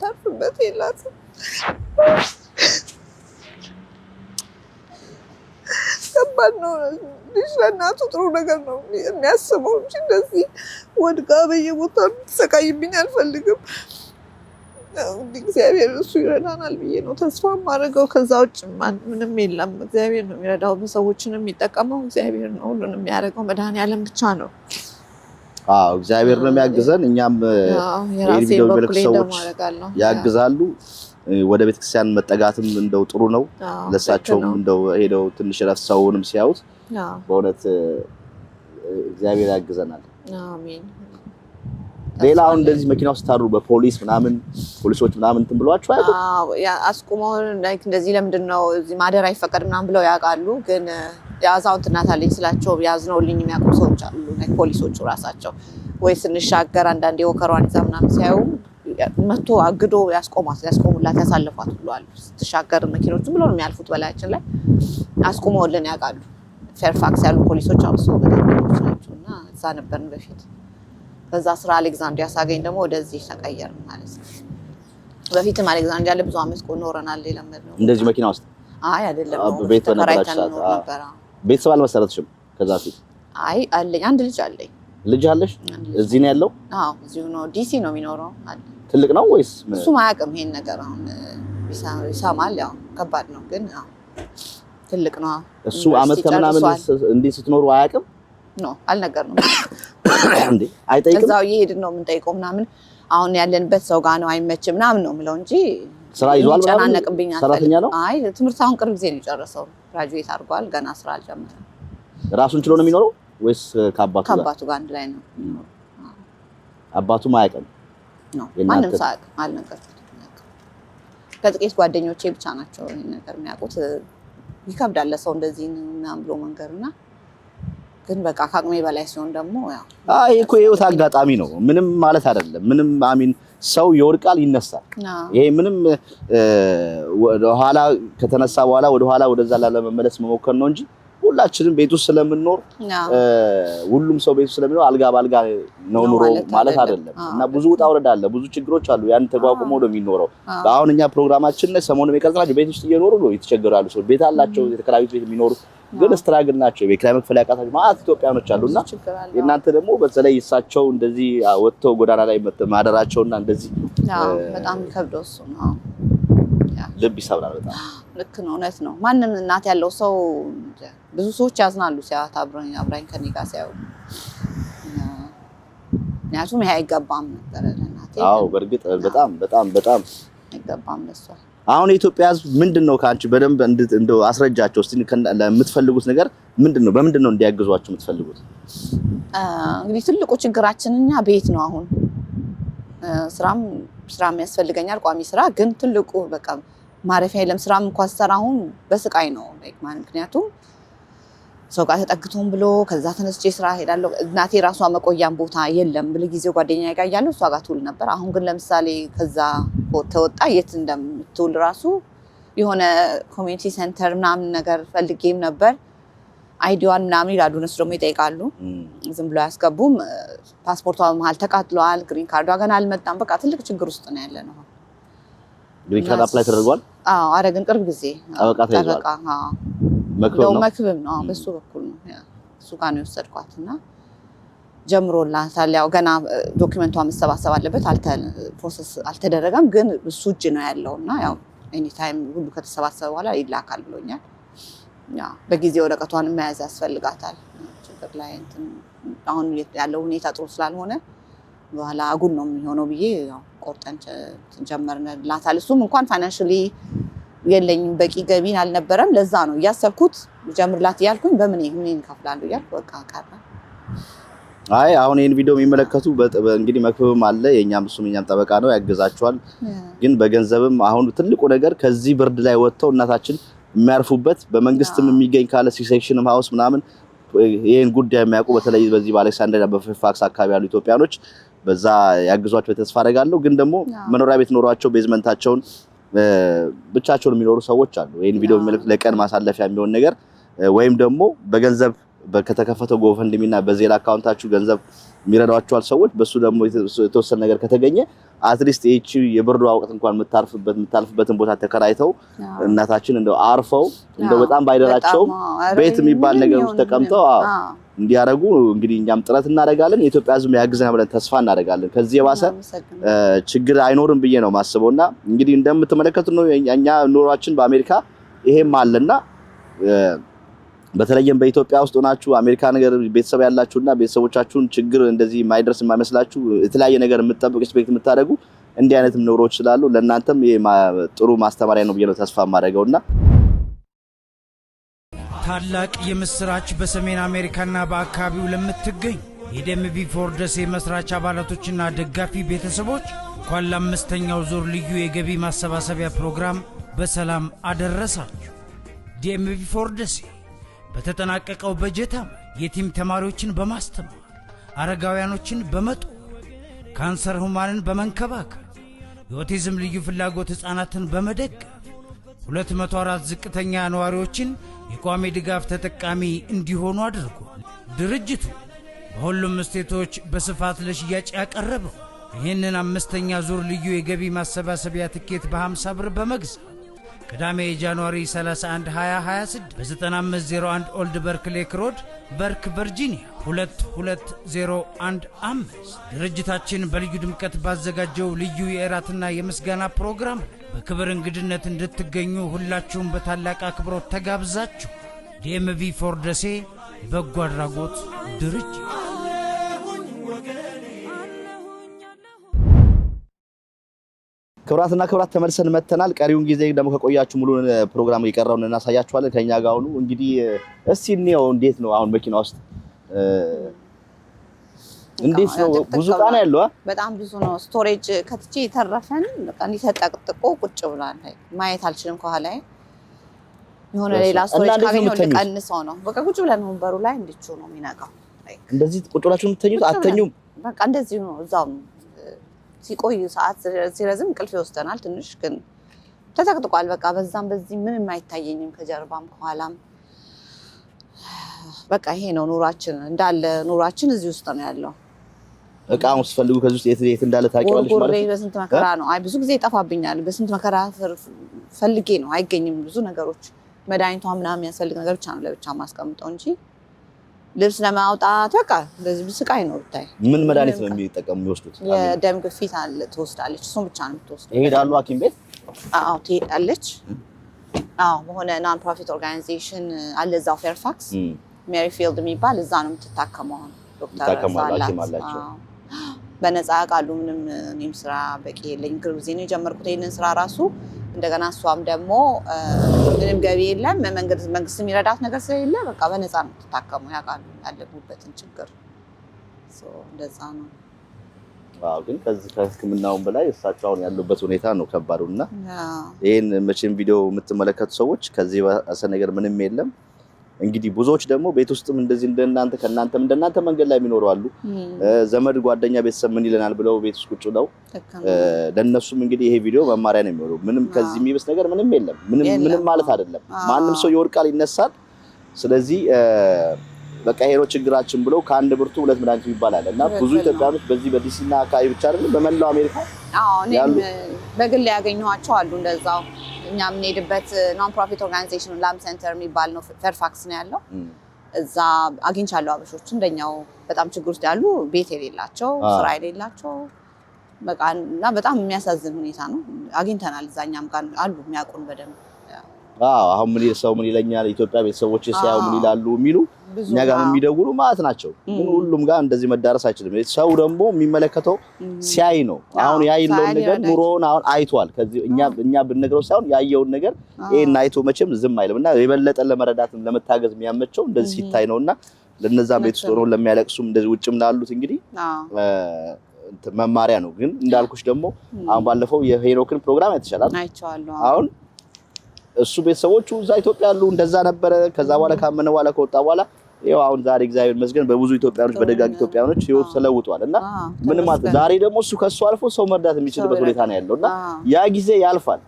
ተርፍበት የላትም ከባድ ነው ልጅ ለእናቱ ጥሩ ነገር ነው የሚያስበው እንጂ እንደዚህ ወድቃ በየቦታው ተሰቃይብኝ አልፈልግም እግዚአብሔር እሱ ይረዳናል ብዬ ነው ተስፋ ማድረገው ከዛ ውጭ ምንም የለም እግዚአብሔር ነው የሚረዳው በሰዎችን የሚጠቀመው እግዚአብሔር ነው ሁሉንም የሚያደርገው መድኃኒዓለም ብቻ ነው እግዚአብሔር ነው የሚያግዘን እኛም የራሴን በኩሌ ሰዎች ያግዛሉ ወደ ቤተክርስቲያን መጠጋትም እንደው ጥሩ ነው ለሳቸውም እንደው ሄደው ትንሽ ረፍሰውንም ሲያዩት በእውነት እግዚአብሔር ያግዘናል አሜን ሌላው እንደዚህ መኪና ውስጥ ታሩ በፖሊስ ምናምን ፖሊሶች ምናምን እንትን ብሏቸው አስቁመው ላይክ እንደዚህ ለምንድነው እዚህ ማደር አይፈቀድም ምናምን ብለው ያውቃሉ ግን ያዛውንት እናት አለኝ ስላቸው ያዝነውልኝ የሚያውቁ ሰዎች አሉ ላይክ ፖሊሶቹ ራሳቸው ወይ ስንሻገር አንዳንዴ ወከሯን ይዛ ምናምን ሲያዩ መቶ አግዶ ያስቆሙላት ያሳልፏት ብለዋል ስትሻገር መኪኖቹ ብለው ነው የሚያልፉት በላያችን ላይ አስቁመውልን ያውቃሉ ፌርፋክስ ያሉ ፖሊሶች አውሶ በጣም ናቸውና እዛ ነበርን በፊት በዛ ስራ አሌክዛንድሪያ ሳገኝ ደግሞ ወደዚህ ተቀየርን ማለት ነው በፊትም አሌክዛንድሪያ ላይ ብዙ አመት ኖረናል የለመድነው እንደዚህ መኪና ውስጥ አይ አይደለም ቤት በነበራችሁ ቤተሰብ አልመሰረትሽም ከዛ ፊት አይ አለኝ አንድ ልጅ አለሽ እዚህ ነው ያለው እዚሁ ነው ዲሲ ነው የሚኖረው ትልቅ ነው ወይስ እሱ ማያውቅም ይሄን ነገር አሁን ይሰማል ያው ከባድ ነው ግን ትልቅ ነው እሱ አመት ከምናምን እንዴ ስትኖሩ አያውቅም ነው አልነገርንም እንዴ አይጠይቅም እዛው ይሄድ ነው የምንጠይቀው ምናምን አሁን ያለንበት ሰው ጋር ነው አይመችም ምናምን ነው የምለው እንጂ ስራ ይዟል ምናምን ሰራተኛ ነው አይ ትምህርት አሁን ቅርብ ጊዜ ነው የጨረሰው ግራጁዌት አድርጓል ገና ስራ አልጀመረም ራሱን ችሎ ነው የሚኖረው ወይስ ከአባቱ ጋር አንድ ላይ ነው አባቱ ማያውቅም ነው ማንም ሳያውቅ አልነገርኩትም ከጥቂት ጓደኞቼ ብቻ ናቸው ይሄን ነገር የሚያውቁት ይከብዳል ለሰው እንደዚህ ምናምን ብሎ መንገርና ግን በቃ ከአቅሜ በላይ ሲሆን ደግሞ ያው አይ እኮ የህይወት አጋጣሚ ነው ምንም ማለት አይደለም ምንም አሚን ሰው ይወድቃል ይነሳል ይሄ ምንም ወደ ኋላ ከተነሳ በኋላ ወደ ኋላ ወደዛ ለመመለስ መሞከር ነው እንጂ ሁላችንም ቤት ውስጥ ስለምንኖር ሁሉም ሰው ቤት ውስጥ ስለሚኖር አልጋ ባልጋ ነው ኑሮ ማለት አይደለም እና ብዙ ውጣ ውረድ አለ ብዙ ችግሮች አሉ ያን ተቋቁሞ ነው የሚኖረው አሁን እኛ ፕሮግራማችን ላይ ሰሞኑን የቀረጻችሁ ቤት ውስጥ እየኖሩ ነው የተቸገራሉ ሰው ቤት አላቸው የተከራዩት ቤት የሚኖሩ ግን ስትራግል ናቸው የኪራይ መክፈል ያቃታቸው ማለት ኢትዮጵያኖች አሉና እናንተ ደግሞ በተለይ እሳቸው እንደዚህ ወጥተው ጎዳና ላይ ማደራቸውና እንደዚህ በጣም ከብዶስ ነው ልብ ይሰብራል በጣም ልክ ነው እውነት ነው ማንም እናት ያለው ሰው ብዙ ሰዎች ያዝናሉ ሲያት አብራኝ ከኔ ጋር ሲያዩ ምክንያቱም ይሄ አይገባም ነበር ለእናቴ በእርግጥ በጣም አይገባም ለሷ አሁን የኢትዮጵያ ሕዝብ ምንድነው ካንቺ በደንብ እንደው አስረጃቸው እስቲ ለምትፈልጉት ነገር ምንድነው በምንድነው እንዲያግዟችሁ የምትፈልጉት እንግዲህ ትልቁ ችግራችን እኛ ቤት ነው አሁን ስራም ያስፈልገኛል ቋሚ ስራ ግን ትልቁ በቃ ማረፊያ የለም ስራም እንኳን ሰራ አሁን በስቃይ ነው ምክንያቱም ሰው ጋር ተጠግቶም ብሎ ከዛ ተነስቼ ስራ ሄዳለሁ እናቴ ራሷ መቆያም ቦታ የለም በለጊዜው ጓደኛዬ ጋር ያለው እሷ ጋር ትውል ነበር አሁን ግን ለምሳሌ ከዛ ተወጣ የት እንደምትውል ራሱ የሆነ ኮሚኒቲ ሴንተር ምናምን ነገር ፈልጌም ነበር አይዲዋን ምናምን ይላሉ እነሱ ደግሞ ይጠይቃሉ ዝም ብሎ ያስገቡም ፓስፖርቷ መሀል ተቃጥሏል ግሪን ካርዷ ገና አልመጣም በቃ ትልቅ ችግር ውስጥ ነው ያለነው ግሪን ካርድ አፕላይ ተደርጓል አረግን ቅርብ ጊዜ ጠበቃ መክብብ ነው በሱ በኩል ነው እሱ ጋር ነው የወሰድኳትና ጀምሮላታል ያው ገና ዶክመንቷ መሰባሰብ አለበት ፕሮሰስ አልተደረገም ግን እሱ እጅ ነው ያለውና ያው ኤኒ ታይም ሁሉ ከተሰባሰበ በኋላ ይላካል ብሎኛል ያ በጊዜ ወረቀቷን መያዝ ያስፈልጋታል ችግር ላይ እንትን አሁን ያለው ሁኔታ ጥሩ ስላልሆነ በኋላ አጉን ነው የሚሆነው ብዬ ያው ቆርጠን ጀመርንላታል እሱም እንኳን ፋይናንሻሊ የለኝም በቂ ገቢን አልነበረም ለዛ ነው ያሰብኩት ጀምርላት ያልኩኝ በምን ይከፍላሉ ያልኩ በቃ ቀረ አይ አሁን ይሄን ቪዲዮ የሚመለከቱ እንግዲህ መክብብም አለ የኛም እሱም ጠበቃ ነው ያገዛቸዋል ግን በገንዘብም አሁን ትልቁ ነገር ከዚህ ብርድ ላይ ወጥተው እናታችን የሚያርፉበት በመንግስትም የሚገኝ ካለ ሲሴክሽንም ሃውስ ምናምን ይሄን ጉዳይ የሚያውቁ በተለይ በዚህ በአሌክሳንድሪያ በፌርፋክስ አካባቢ ያሉ ኢትዮጵያኖች በዛ ያግዟቸው ተስፋ አደርጋለሁ ግን ደግሞ መኖሪያ ቤት ኖሯቸው ቤዝመንታቸውን ብቻቸውን የሚኖሩ ሰዎች አሉ ይሄን ቪዲዮ የሚመለከቱ ለቀን ማሳለፊያ የሚሆን ነገር ወይም ደግሞ በገንዘብ በከተከፈተው ጎፈንድሚና በዜላ አካውንታችሁ ገንዘብ የሚረዷቸዋል ሰዎች በሱ ደግሞ የተወሰነ ነገር ከተገኘ አትሊስት እቺ የብርዱ ወቅት እንኳን የምታልፍበትን ቦታ ተከራይተው እናታችን እንደው አርፈው እንደው በጣም ባይደራቸው ቤት የሚባል ነገር ውስጥ ተቀምጠው እንዲያረጉ እንግዲህ እኛም ጥረት እናደርጋለን የኢትዮጵያ ሕዝብ ያግዘናል ብለን ተስፋ እናደርጋለን ከዚህ የባሰ ችግር አይኖርም ብዬ ነው ማስበውና እንግዲህ እንደምትመለከቱት ነው እኛ ኑሯችን በአሜሪካ ይሄም አለና በተለይም በኢትዮጵያ ውስጥ ሆናችሁ አሜሪካ ነገር ቤተሰብ ያላችሁና ቤተሰቦቻችሁን ችግር እንደዚህ የማይደርስ የማይመስላችሁ የተለያየ ነገር የምትጠብቁ ኤክስፔክት የምታደርጉ እንዲህ አይነትም ኑሮች ስላሉ ለእናንተም ጥሩ ማስተማሪያ ነው ብዬ ነው ተስፋ የማደርገውና ታላቅ የምስራች በሰሜን አሜሪካና በአካባቢው ለምትገኙ የደምቢ ፎርደሴ መስራች አባላቶችና ደጋፊ ቤተሰቦች እንኳን ለአምስተኛው ዙር ልዩ የገቢ ማሰባሰቢያ ፕሮግራም በሰላም አደረሳችሁ ደምቢ ፎርደሴ በተጠናቀቀው በጀት የቲም ተማሪዎችን በማስተማር አረጋውያኖችን በመጦር ካንሰር ህሙማንን በመንከባከብ የኦቲዝም ልዩ ፍላጎት ህፃናትን በመደገፍ 204 ዝቅተኛ ነዋሪዎችን የቋሚ ድጋፍ ተጠቃሚ እንዲሆኑ አድርጓል። ድርጅቱ በሁሉም ስቴቶች በስፋት ለሽያጭ ያቀረበው ይህንን አምስተኛ ዙር ልዩ የገቢ ማሰባሰቢያ ትኬት በ50 ብር በመግዛት ቅዳሜ ጃንዋሪ 31 2026 በ9501 ኦልድ በርክ ሌክ ሮድ በርክ ቨርጂኒያ 22015 ድርጅታችን በልዩ ድምቀት ባዘጋጀው ልዩ የእራትና የምስጋና ፕሮግራም በክብር እንግድነት እንድትገኙ ሁላችሁም በታላቅ አክብሮት ተጋብዛችሁ ዲኤምቪ ፎርደሴ በጎ አድራጎት ድርጅት ክብራትና ክብራት ተመልሰን መተናል ቀሪውን ጊዜ ደግሞ ከቆያችሁ ሙሉ ፕሮግራም እየቀረውን እናሳያችኋለን ከኛ ጋር ሁሉ እንግዲህ እስቲ ነው እንዴት ነው አሁን መኪና ውስጥ እንዴት ነው ብዙ ቃና ያለው በጣም ብዙ ነው ስቶሬጅ ከትቼ የተረፈን በቃ እንዲተጠቅጥቆ ቁጭ ብሏል ማየት አልችልም ከኋላዬ የሆነ ሌላ ስቶሬጅ ካገኘው ልቀንሰው ነው በቃ ቁጭ ብለን ወንበሩ ላይ እንድቹ ነው የሚነጋው እንደዚህ ቁጭ ብላችሁ የምትተኙት አተኙም በቃ እንደዚህ ነው እዛው ሲቆይ ሰዓት ሲረዝም ቅልፍ ይወስደናል ትንሽ ግን ተጠቅጥቋል በቃ በዛም በዚህ ምንም አይታየኝም ከጀርባም ከኋላም በቃ ይሄ ነው ኑራችን እንዳለ ኑራችን እዚህ ውስጥ ነው ያለው እቃውን ስፈልጉ ከዚህ ውስጥ የት እንዳለ ታውቂዋለሽ ማለት ነው በስንት መከራ ነው አይ ብዙ ጊዜ ይጠፋብኛል በስንት መከራ ፈልጌ ነው አይገኝም ብዙ ነገሮች መድኃኒቷ ምናምን ያስፈልግ ነገር ብቻ ነው ለብቻ ማስቀምጠው እንጂ ልብስ ለማውጣት በቃ ለዚህ ስቃይ ነው ብታይ ምን መድኃኒት ነው የሚጠቀሙ የሚወስዱት የደም ግፊት አለ ትወስዳለች እሱም ብቻ ነው የምትወስደው ይሄዳሉ ሐኪም ቤት አዎ ትሄዳለች በሆነ ናን ፕሮፊት ኦርጋናይዜሽን አለ እዛው ፌርፋክስ ሜሪፊልድ የሚባል እዛ ነው የምትታከመው ዶክተር አላቸው በነፃ ቃሉ ምንም እኔም ስራ በቂ የለኝ ቅርብ ጊዜ ነው የጀመርኩት ይሄንን ስራ ራሱ እንደገና እሷም ደግሞ ምንም ገቢ የለም መንግስት የሚረዳት ነገር ስለሌለ በቃ በነፃ ነው የምትታከመው ያውቃሉ ያለቡበትን ችግር እንደዛ ነው ግን ከዚህ ከህክምናውም በላይ እሳቸው አሁን ያሉበት ሁኔታ ነው ከባዱና ይሄን መቼም ቪዲዮ የምትመለከቱ ሰዎች ከዚህ ባሰ ነገር ምንም የለም እንግዲህ ብዙዎች ደግሞ ቤት ውስጥም እንደዚህ እንደናንተ ከናንተም እንደናንተ መንገድ ላይ የሚኖሩ አሉ ዘመድ ጓደኛ ቤተሰብ ምን ይለናል ብለው ቤት ውስጥ ቁጭ ብለው ለነሱም እንግዲህ ይሄ ቪዲዮ መማሪያ ነው የሚሆነው ምንም ከዚህ የሚበስ ነገር ምንም የለም ምንም ማለት አይደለም ማንም ሰው ይወርቃል ይነሳል ስለዚህ በቃ ሄሮ ችግራችን ብለው ከአንድ ብርቱ ሁለት መድኃኒት ይባላል እና ብዙ ኢትዮጵያኖች በዚህ በዲሲና አካባቢ ብቻ አይደለም በመላው አሜሪካ እኔም በግል ያገኘኋቸው አሉ እንደዛው። እኛ የምንሄድበት ኖን ፕሮፊት ኦርጋናይዜሽን ላም ሴንተር የሚባል ነው፣ ፌርፋክስ ነው ያለው። እዛ አግኝቻለሁ አበሾች እንደኛው በጣም ችግር ውስጥ ያሉ ቤት የሌላቸው ስራ የሌላቸው በቃ እና በጣም የሚያሳዝን ሁኔታ ነው። አግኝተናል እዛኛም ጋር አሉ የሚያውቁን በደንብ። አሁን ምን ይለኛል ኢትዮጵያ ቤተሰቦች ሲያዩ ምን ይላሉ የሚሉ እኛ ጋር የሚደውሉ ማለት ናቸው። ግን ሁሉም ጋር እንደዚህ መዳረስ አይችልም። ሰው ደግሞ የሚመለከተው ሲያይ ነው። አሁን ያይለው ነገር ኑሮውን አሁን አይቷል። ከዚህ እኛ ብንነግረው ሳይሆን ያየውን ነገር ይሄን አይቶ መቼም ዝም አይልም እና የበለጠ ለመረዳት ለመታገዝ የሚያመቸው እንደዚህ ሲታይ ነውና ለነዛ ቤት ውስጥ ሆነው ለሚያለቅሱም እንደዚህ ውጭም ላሉት እንግዲህ መማሪያ ነው። ግን እንዳልኩሽ ደግሞ አሁን ባለፈው የሄኖክን ፕሮግራም አይተሻላል? አይቻለሁ። አሁን እሱ ቤተሰቦቹ እዛ ኢትዮጵያ ያሉ እንደዛ ነበረ። ከዛ በኋላ ካመነ በኋላ ከወጣ በኋላ ይኸው አሁን ዛሬ እግዚአብሔር ይመስገን በብዙ ኢትዮጵያኖች በደጋግ ኢትዮጵያኖች ህይወት ተለውጧል እና ምንም ማለት ዛሬ ደግሞ እሱ ከሱ አልፎ ሰው መርዳት የሚችልበት ሁኔታ ነው ያለውና ያ ጊዜ ያልፋል።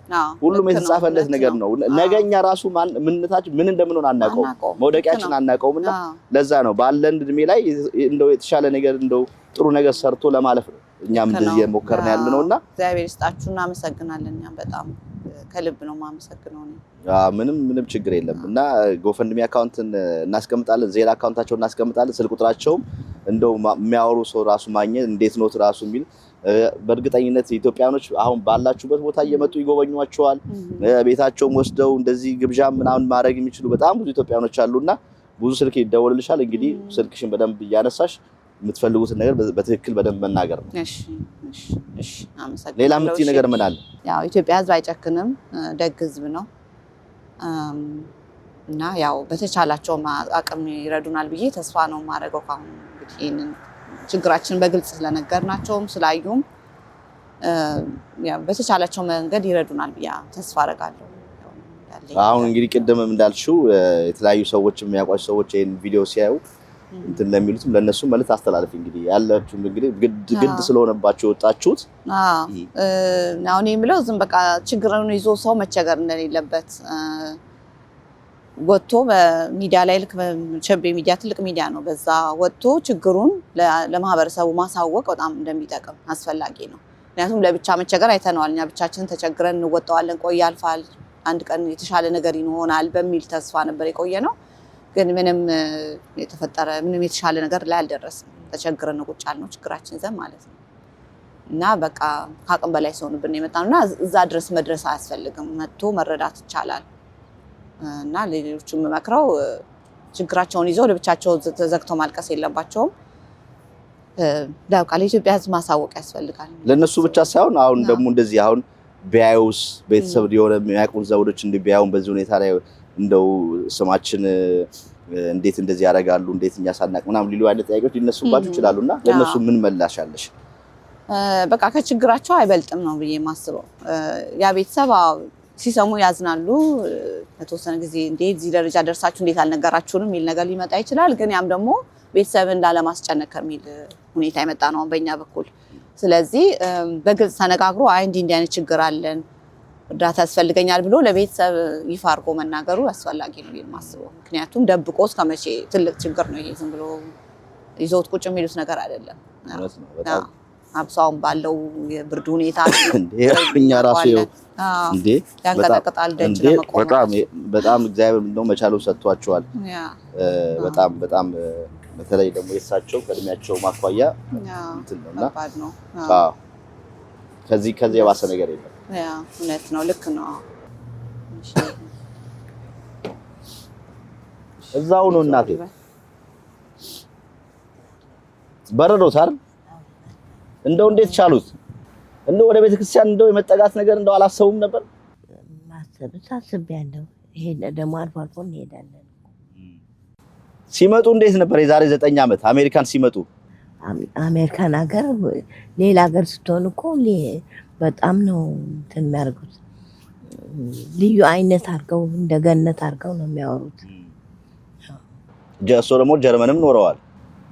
ሁሉም የተጻፈለት ነገር ነው። ነገኛ ራሱ ምንነታችን ምን እንደምንሆን አናውቀው፣ መውደቂያችን አናውቀውምና ለዛ ነው ባለን እድሜ ላይ እንደው የተሻለ ነገር እንደው ጥሩ ነገር ሰርቶ ለማለፍ ነው እኛም እንደዚህ የሞከርን ያለነውና እግዚአብሔር ይስጣችሁና አመሰግናለን። እኛም በጣም ከልብ ነው ማመሰግነው ነው። ምንም ችግር የለም እና ጎፈንድሚ አካውንትን እናስቀምጣለን፣ ዜላ አካውንታቸውን እናስቀምጣለን። ስልክ ቁጥራቸው እንደው የሚያወሩ ሰው ራሱ ማግኘት እንዴት ነው ራሱ የሚል በእርግጠኝነት ኢትዮጵያኖች አሁን ባላችሁበት ቦታ እየመጡ ይጎበኟቸዋል። ቤታቸውም ወስደው እንደዚህ ግብዣ ምናምን ማድረግ የሚችሉ በጣም ብዙ ኢትዮጵያኖች አሉና ብዙ ስልክ ይደወልልሻል። እንግዲህ ስልክሽን በደንብ እያነሳሽ የምትፈልጉትን ነገር በትክክል በደንብ መናገር ነው። እሺ አመሰግናለሁ። ሌላ የምትይ ነገር ምን አለ? ያው ኢትዮጵያ ህዝብ አይጨክንም፣ ደግ ህዝብ ነው እና ያው በተቻላቸው አቅም ይረዱናል ብዬ ተስፋ ነው የማደርገው። ካሁን እንግዲህ ይሄንን ችግራችን በግልጽ ስለነገርናቸውም ስላዩም ያው በተቻላቸው መንገድ ይረዱናል ብዬ ተስፋ አደርጋለሁ። አሁን እንግዲህ ቅድምም እንዳልሽው የተለያዩ ሰዎች የሚያውቋቸው ሰዎች ይሄን ቪዲዮ ሲያዩ እንትን ለሚሉትም ለነሱ ማለት አስተላልፍ እንግዲህ ያላችሁ እንግዲህ ግድ ስለሆነባችሁ ወጣችሁት አሁን የምለው ዝም በቃ ችግሩን ይዞ ሰው መቸገር እንደሌለበት ወጥቶ በሚዲያ ላይ ልክ ቸቤ ሚዲያ ትልቅ ሚዲያ ነው። በዛ ወጥቶ ችግሩን ለማህበረሰቡ ማሳወቅ በጣም እንደሚጠቅም አስፈላጊ ነው። ምክንያቱም ለብቻ መቸገር አይተነዋል። እኛ ብቻችን ተቸግረን እንወጣዋለን፣ ቆይ ያልፋል፣ አንድ ቀን የተሻለ ነገር ይሆናል በሚል ተስፋ ነበር የቆየ ነው። ግን ምንም የተሻለ ነገር ላይ አልደረስም። ተቸግረን ቁጭ ያልነው ችግራችን ዘን ማለት ነው እና በቃ ከአቅም በላይ ሲሆንብን የመጣነውና እዛ ድረስ መድረስ አያስፈልግም። መጥቶ መረዳት ይቻላል እና ሌሎቹም መክረው ችግራቸውን ይዘው ለብቻቸው ተዘግተው ማልቀስ የለባቸውም። ለኢትዮጵያ ህዝብ ማሳወቅ ያስፈልጋል። ለነሱ ብቻ ሳይሆን አሁን ደግሞ እንደዚህ አሁን ቢያዩስ ቤተሰብ ሊሆነ የሚያውቁን ዘውዶች እንዲያዩን በዚህ ሁኔታ ላይ እንደው ስማችን እንዴት እንደዚህ ያደርጋሉ እንዴት እኛ ሳናቅ ምናምን ሊሉ አይነት ጥያቄዎች ሊነሱባችሁ ይችላሉና ለነሱ ምን መላሽ አለሽ? በቃ ከችግራቸው አይበልጥም ነው ብዬ የማስበው። ያ ቤተሰብ ሲሰሙ ያዝናሉ። ለተወሰነ ጊዜ እንዴት እዚህ ደረጃ ደርሳችሁ እንዴት አልነገራችሁንም የሚል ነገር ሊመጣ ይችላል። ግን ያም ደግሞ ቤተሰብ እንዳለማስጨነቅ ከሚል ሁኔታ የመጣ ነው በእኛ በኩል። ስለዚህ በግልጽ ተነጋግሮ አይ እንዲህ አይነት ችግር አለን እርዳታ ያስፈልገኛል ብሎ ለቤተሰብ ይፋ አድርጎ መናገሩ አስፈላጊ ነው የማስበው። ምክንያቱም ደብቆ እስከመቼ ትልቅ ችግር ነው ይሄ። ዝም ብሎ ይዘውት ቁጭ የሚሉት ነገር አይደለም። አብሳውም ባለው የብርድ ሁኔታ እኛ ራሱ እንዴ ያንቀጠቅጣል ደጅ ለመቆም በጣም እግዚአብሔር ነው መቻሉን ሰጥቷቸዋል። በጣም በተለይ ደግሞ የሳቸው ከእድሜያቸው ማኳያ እንትን ነውና ከዚህ የባሰ ነገር የለም። እውነት ነው፣ ልክ ነው። እዛው ነው እናቴ በረዶት አይደል? እንደው እንዴት ቻሉት? እንደው ወደ ቤተክርስቲያን እንደው የመጠጋት ነገር እንደው አላሰቡም ነበር? አስቤያለሁ። ይሄ ደግሞ አልፎ አልፎ እንሄዳለን። ሲመጡ እንዴት ነበር? የዛሬ 9 ዓመት አሜሪካን ሲመጡ አሜሪካን ሀገር ሌላ ሀገር ስትሆን እኮ በጣም ነው እንትን የሚያደርጉት። ልዩ አይነት አድርገው እንደ ገነት አድርገው ነው የሚያወሩት። እሱ ደግሞ ጀርመንም ኖረዋል።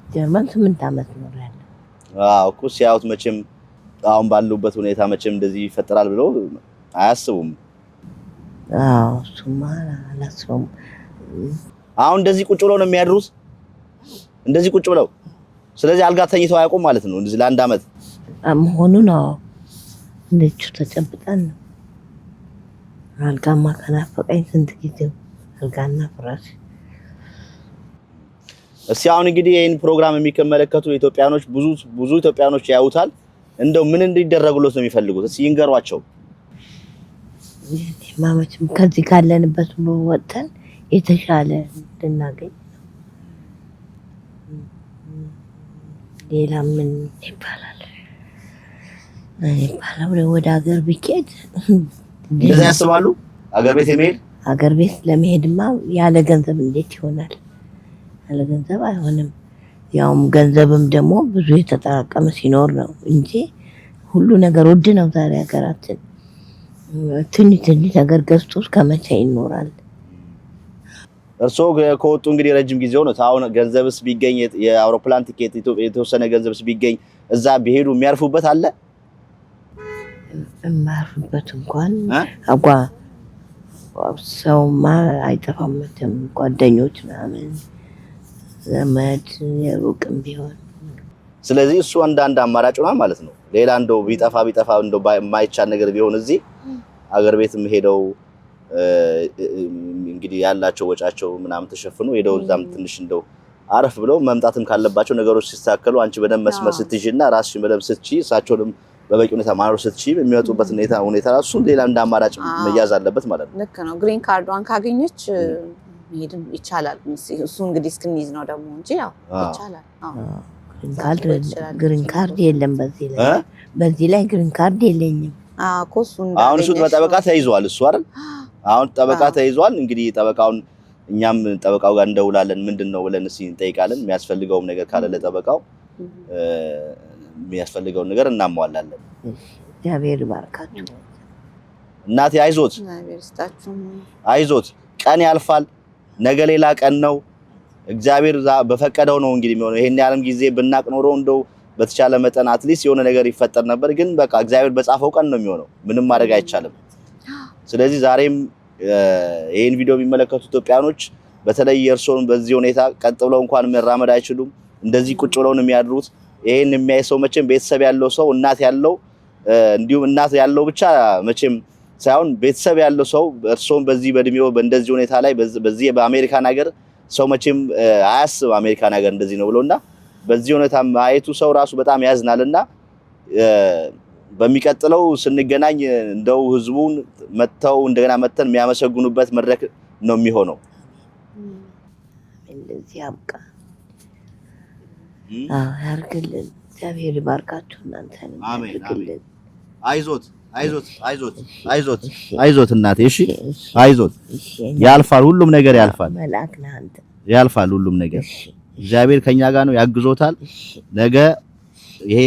ጀርመን 8 ዓመት ኖረዋል። እኮ ሲያዩት መቼም አሁን ባሉበት ሁኔታ መቼም እንደዚህ ይፈጠራል ብለው አያስቡም። እሱማ አላስቡም። አሁን እንደዚህ ቁጭ ብለው ነው የሚያድሩት እንደዚህ ቁጭ ብለው ስለዚህ አልጋ ተኝተው አያውቁም ማለት ነው እንደዚህ ለአንድ አመት መሆኑ ነው ልጅ ተጨብጠን አልጋማ ከናፈቀኝ ስንት ጊዜው አልጋና ፍራሽ እስኪ አሁን እንግዲህ ይሄን ፕሮግራም የሚከመለከቱ ኢትዮጵያኖች ብዙ ኢትዮጵያኖች ያዩታል እንደው ምን እንዲደረጉለት ነው የሚፈልጉት እስኪ ይንገሯቸው ማማችም ከዚህ ካለንበት ወጥተን የተሻለ እንድናገኝ ሌላ ምን ይባላል ወደ ሀገር ቢኬድ እንደዛ ያስባሉ ሀገር ቤት የመሄድ ሀገር ቤት ለመሄድማ ያለ ገንዘብ እንዴት ይሆናል ያለ ገንዘብ አይሆንም ያውም ገንዘብም ደግሞ ብዙ የተጠራቀመ ሲኖር ነው እንጂ ሁሉ ነገር ውድ ነው ዛሬ ሀገራችን ትንሽ ነገር ገዝቶ ከመቼ ይኖራል እርሶ ከወጡ እንግዲህ ረጅም ጊዜ ሆነ ታውን ገንዘብስ ቢገኝ የአውሮፕላን ቲኬት የተወሰነ ገንዘብስ ቢገኝ እዛ ቢሄዱ የሚያርፉበት አለ ማርፉበት እንኳን አጓ ሰውማ አይጠፋም ጓደኞች ምናምን ዘመድ የሩቅም ቢሆን ስለዚህ እሱ አንድ አማራጭ ነው ማለት ነው ሌላ እንደው ቢጠፋ እንደው የማይቻል ነገር ቢሆን እዚህ አገር ቤትም ሄደው እንግዲህ ያላቸው ወጫቸው ምናምን ተሸፍኖ ሄደው እዛም ትንሽ እንደው አረፍ ብለው መምጣትም ካለባቸው ነገሮች ሲስተካከሉ አንቺ በደም መስመር ስትይዥና ራስሽን በደም ስትይ እሳቸውንም በበቂ ሁኔታ ማኖር ስትይ የሚወጡበት ሁኔታ ራሱ ሌላ እንደ አማራጭ መያዝ አለበት ማለት ነው ልክ ነው ግሪን ካርዷን ካገኘች መሄድም ይቻላል እሱ እንግዲህ እስክንይዝ ነው ደግሞ እንጂ ያው ይቻላል ግሪን ካርድ የለም በዚህ ላይ ግሪን ካርድ የለኝም አሁን እሱ በጠበቃ ተይዟል እሱ አይደል አሁን ጠበቃ ተይዟል እንግዲህ ጠበቃውን እኛም ጠበቃው ጋር እንደውላለን ምንድነው ብለን እንጠይቃለን የሚያስፈልገው ነገር ካለ ለጠበቃው የሚያስፈልገው ነገር እናሟላለን እግዚአብሔር ይባርካችሁ እናቴ አይዞት ቀን ያልፋል ነገ ሌላ ቀን ነው እግዚአብሔር በፈቀደው ነው እንግዲህ የሚሆነው ይሄን ያለም ጊዜ ብናቅ ኖሮ እንደው በተቻለ መጠን አትሊስት የሆነ ነገር ይፈጠር ነበር ግን በቃ እግዚአብሔር በጻፈው ቀን ነው የሚሆነው ምንም ማድረግ አይቻልም ስለዚህ ዛሬም ይሄን ቪዲዮ የሚመለከቱ ኢትዮጵያኖች በተለይ የእርሶን በዚህ ሁኔታ ቀጥ ብለው እንኳን መራመድ አይችሉም እንደዚህ ቁጭ ብለው ነው የሚያድሩት ይሄን የሚያይ ሰው መቼም ቤተሰብ ያለው ሰው እናት ያለው እንዲሁም እናት ያለው ብቻ መቼም ሳይሆን ቤተሰብ ያለው ሰው እርሶን በዚህ በእድሜው በእንደዚህ ሁኔታ ላይ በዚህ በአሜሪካን ሀገር ሰው መቼም አያስብ አሜሪካን ሀገር እንደዚህ ነው ብሎና በዚህ ሁኔታ ማየቱ ሰው ራሱ በጣም ያዝናልና በሚቀጥለው ስንገናኝ እንደው ህዝቡን መተው እንደገና መተን የሚያመሰግኑበት መድረክ ነው የሚሆነው እንደዚህ ያብቃ ያርግልን እግዚአብሔር ይባርካችሁ እናንተን አሜን አይዞት እናቴ እሺ አይዞት ያልፋል ሁሉም ነገር ያልፋል መልአክ ነህ አንተ ያልፋል ሁሉም ነገር እግዚአብሔር ከኛ ጋር ነው ያግዞታል ነገ ይሄ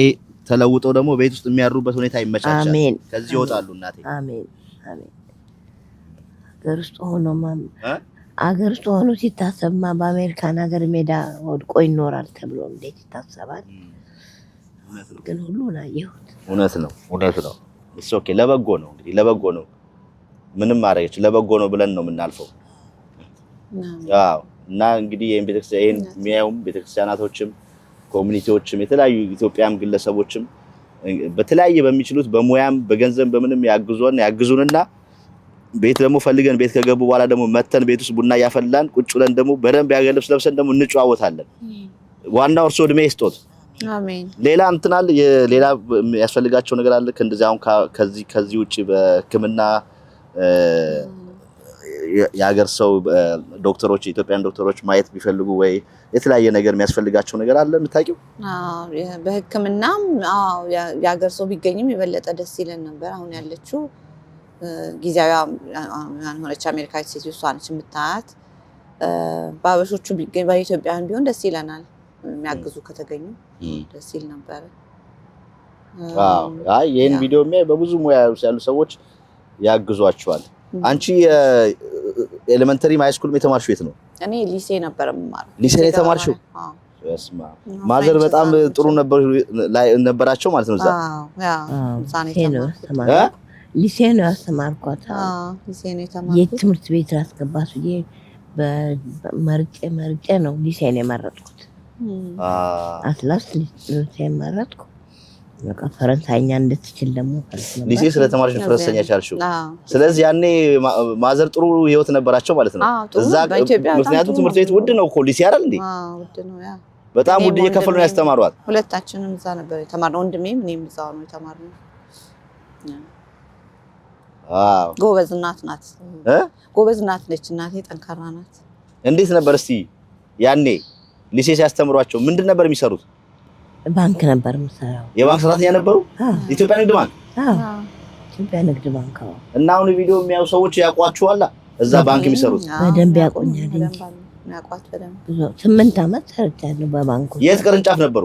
ተለውጦ ደግሞ ቤት ውስጥ የሚያድሩበት ሁኔታ ይመቻቻል ከዚህ ይወጣሉ እናቴ አሜን አገር ውስጥ ሆኖ ሲታሰብማ በአሜሪካን ሀገር ሜዳ ወድቆ ይኖራል ተብሎ እንዴት ይታሰባል ግን ሁሉን አየሁት እውነት ነው ኦኬ ለበጎ ነው እንግዲህ ለበጎ ነው ምንም ማረጋች ለበጎ ነው ብለን ነው የምናልፈው ያው እና እንግዲህ ይሄን የሚያዩም ቤተክርስቲያናቶችም ኮሚኒቲዎችም የተለያዩ ኢትዮጵያም ግለሰቦችም በተለያየ በሚችሉት በሙያም በገንዘብ በምንም ያግዙንና ቤት ደግሞ ፈልገን ቤት ከገቡ በኋላ ደግሞ መተን ቤት ውስጥ ቡና ያፈላን ቁጭ ብለን ደግሞ በደንብ ያገልብስ ለብሰን ደግሞ እንጨዋወታለን ዋናው እርሶ እድሜ ይስጦት አሜን ሌላ እንትናል ሌላ ያስፈልጋቸው ነገር አለ ከእንደዚህ አሁን ከዚህ ውጪ በሕክምና የሀገር ሰው ዶክተሮች ኢትዮጵያን ዶክተሮች ማየት ቢፈልጉ ወይ የተለያየ ነገር የሚያስፈልጋቸው ነገር አለ የምታውቂው በሕክምናም የሀገር ሰው ቢገኝም የበለጠ ደስ ይለን ነበር አሁን ያለችው ጊዜያዊ ሆነች አሜሪካዊት ሴት እሷ ነች የምታያት ባበሾቹ ቢገኝ በኢትዮጵያን ቢሆን ደስ ይለናል የሚያግዙ ከተገኙ ደስ ይል ነበር አይ ይሄን ቪዲዮ በብዙ ሙያ ያሉ ሰዎች ያግዟቸዋል አንቺ ኤሌመንተሪ ሃይስኩል የተማርሽው የት ነው እኔ ሊሴ ነበር የምማረው ሊሴ የተማርሽው ያስማ ማዘር በጣም ጥሩ ነበራቸው ማለት ነው እዛ ሊሴ ነው ያስተማርኳት ሊሴ ነው የተማርኩት የትምህርት ቤት አስገባቱ በመርጬ ነው ሊሴን የመረጥኩት። አትላስ ሊሴን መረጥኩ። በቃ ፈረንሳይኛ እንድትችል ደግሞ ሊሴ ስለተማርሽ ፈረንሳይኛ ቻልሽው። ስለዚህ ያኔ ማዘር ጥሩ ህይወት ነበራቸው ማለት ነው እዛ። ምክንያቱም ትምህርት ቤት ውድ ነው እኮ ሊሴ አይደል እንዴ? ውድ ነው ያ። በጣም ውድ እየከፈሉ ነው ያስተማሯት። ሁለታችንም እዛ ነበር የተማርነው። ወንድሜም እኔም እዛው ነው የተማርነው። ጎበዝ እናት ናት። ጎበዝ እናት ነች እናቴ፣ ጠንካራ ናት። እንዴት ነበር እስቲ ያኔ ሊሴ ሲያስተምሯቸው ምንድን ነበር የሚሰሩት? ባንክ ነበር የምሰራው። የባንክ ሰራተኛ ነበሩ? ኢትዮጵያ ንግድ ባንክ? ኢትዮጵያ ንግድ ባንክ። እና አሁን ቪዲዮ የሚያዩ ሰዎች ያውቋቸዋል እዛ ባንክ የሚሰሩት? በደንብ ያውቁኛል እንጂ ያውቋት በደንብ። 8 አመት ሰርቻለሁ በባንኩ። የት ቅርንጫፍ ነበሩ?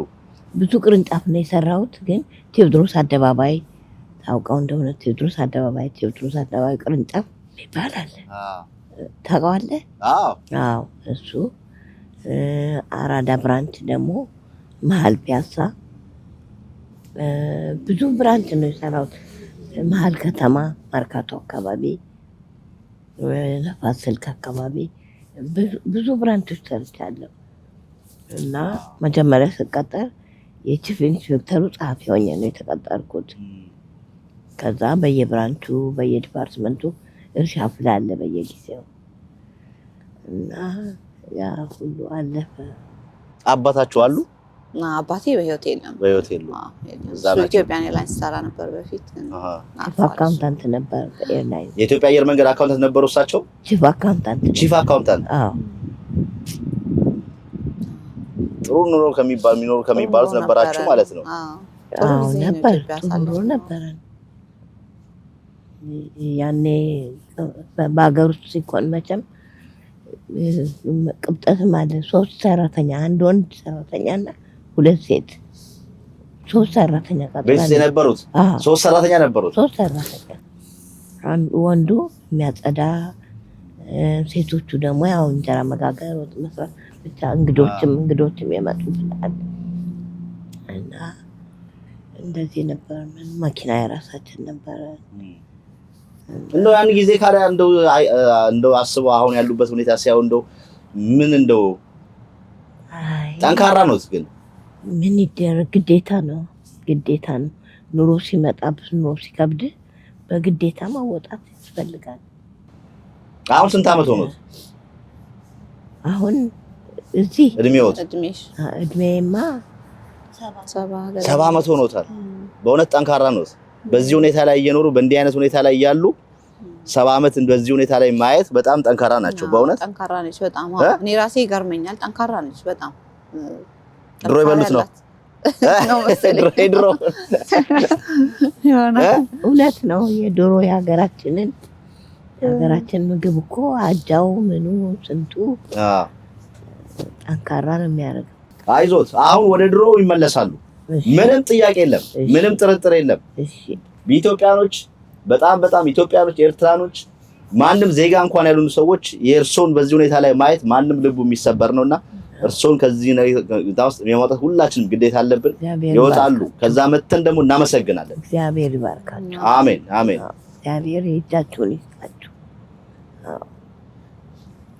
ብዙ ቅርንጫፍ ነው የሰራሁት፣ ግን ቴዎድሮስ አደባባይ ታውቀው እንደሆነ ቴዎድሮስ አደባባይ ቅርንጫፍ ይባላል። ታውቀዋለህ? አዎ እሱ። አራዳ ብራንች ደግሞ መሀል ፒያሳ፣ ብዙ ብራንች ነው የሰራሁት። መሀል ከተማ መርካቶ አካባቢ፣ ነፋስ ስልክ አካባቢ ብዙ ብራንቾች ሰርቻለሁ። እና መጀመሪያ ስቀጠር የቺፍ ኢንስፔክተሩ ጸሐፊ ሆኜ ነው የተቀጠርኩት። ከዛ በየብራንቹ በየዲፓርትመንቱ እርሻ ፍላለ በየጊዜው እና ያ ሁሉ አለፈ። አባታችሁ አሉ? አባቴ በህይወት የለም። እሱ ኢትዮጵያን ኤርላይንስ ሰራ ነበር በፊት። ቺፍ አካውንታንት ነበር በኤርላይንስ። የኢትዮጵያ አየር መንገድ አካውንታንት ነበሩ እሳቸው? ቺፍ አካውንታንት። አዎ። ጥሩ ኑሮ የሚኖሩ ከሚባሉት ነበራችሁ ማለት ነው? አዎ ነበር። ጥሩ ነበረን ያኔ። በሀገር ውስጥ ሲኮን መቼም ቅብጠት ማለት 3 ሰራተኛ፣ 1 ወንድ ሰራተኛና 2 ሴት፣ 3 ሰራተኛ ቤት የነበሩት 3 ሰራተኛ ነበሩት። 3 ሰራተኛ፣ ወንዱ የሚያጸዳ፣ ሴቶቹ ደግሞ ያው እንጀራ መጋገር፣ ወጥ መስራት ብቻ። እንግዶችም የመጡብናል እና እንደዚህ ነበር። መኪና የራሳችን ነበረ። እንደው ያን ጊዜ ካሪያ እንደው አስበው አሁን ያሉበት ሁኔታ ሲያው እንደው ጠንካራ ነው። ግን ምን ይደረግ፣ ግዴታ ነው። ኑሮ ሲመጣብህ፣ ኑሮ ሲከብድ በግዴታ መወጣት ያስፈልጋል። አሁን ስንት አመት ሆኖት? አሁን እዚህ እድሜማ 70 አመት ሆኖታል። በእውነት ጠንካራ ነው። በዚህ ሁኔታ ላይ እየኖሩ በእንዲህ አይነት ሁኔታ ላይ ያሉ 70 አመት በዚህ ሁኔታ ላይ ማየት በጣም ጠንካራ ናቸው። በእውነት ጠንካራ ነች በጣም። እኔ ራሴ ይገርመኛል። ጠንካራ ነች በጣም። ድሮ ይበሉት ነው ድሮ እውነት ነው። የድሮ የሀገራችን ምግብ እኮ አጃው ምኑ ስንቱ ጠንካራ ነው የሚያደርገው። አይዞት፣ አሁን ወደ ድሮ ይመለሳሉ። ምንም ጥያቄ የለም፣ ምንም ጥርጥር የለም። በኢትዮጵያኖች በጣም ኢትዮጵያኖች፣ ኤርትራኖች፣ ማንም ዜጋ እንኳን ያሉን ሰዎች የእርሶን በዚህ ሁኔታ ላይ ማየት ማንም ልቡ የሚሰበር ነውና እርሶን ከዚህ ሁኔታ ውስጥ የማውጣት ሁላችንም ግዴታ አለብን። ይወጣሉ። ከዛ መተን ደግሞ እናመሰግናለን። እግዚአብሔር ይባርካችሁ። አሜን አሜን። እግዚአብሔር ይጃችሁን ይስጣችሁ።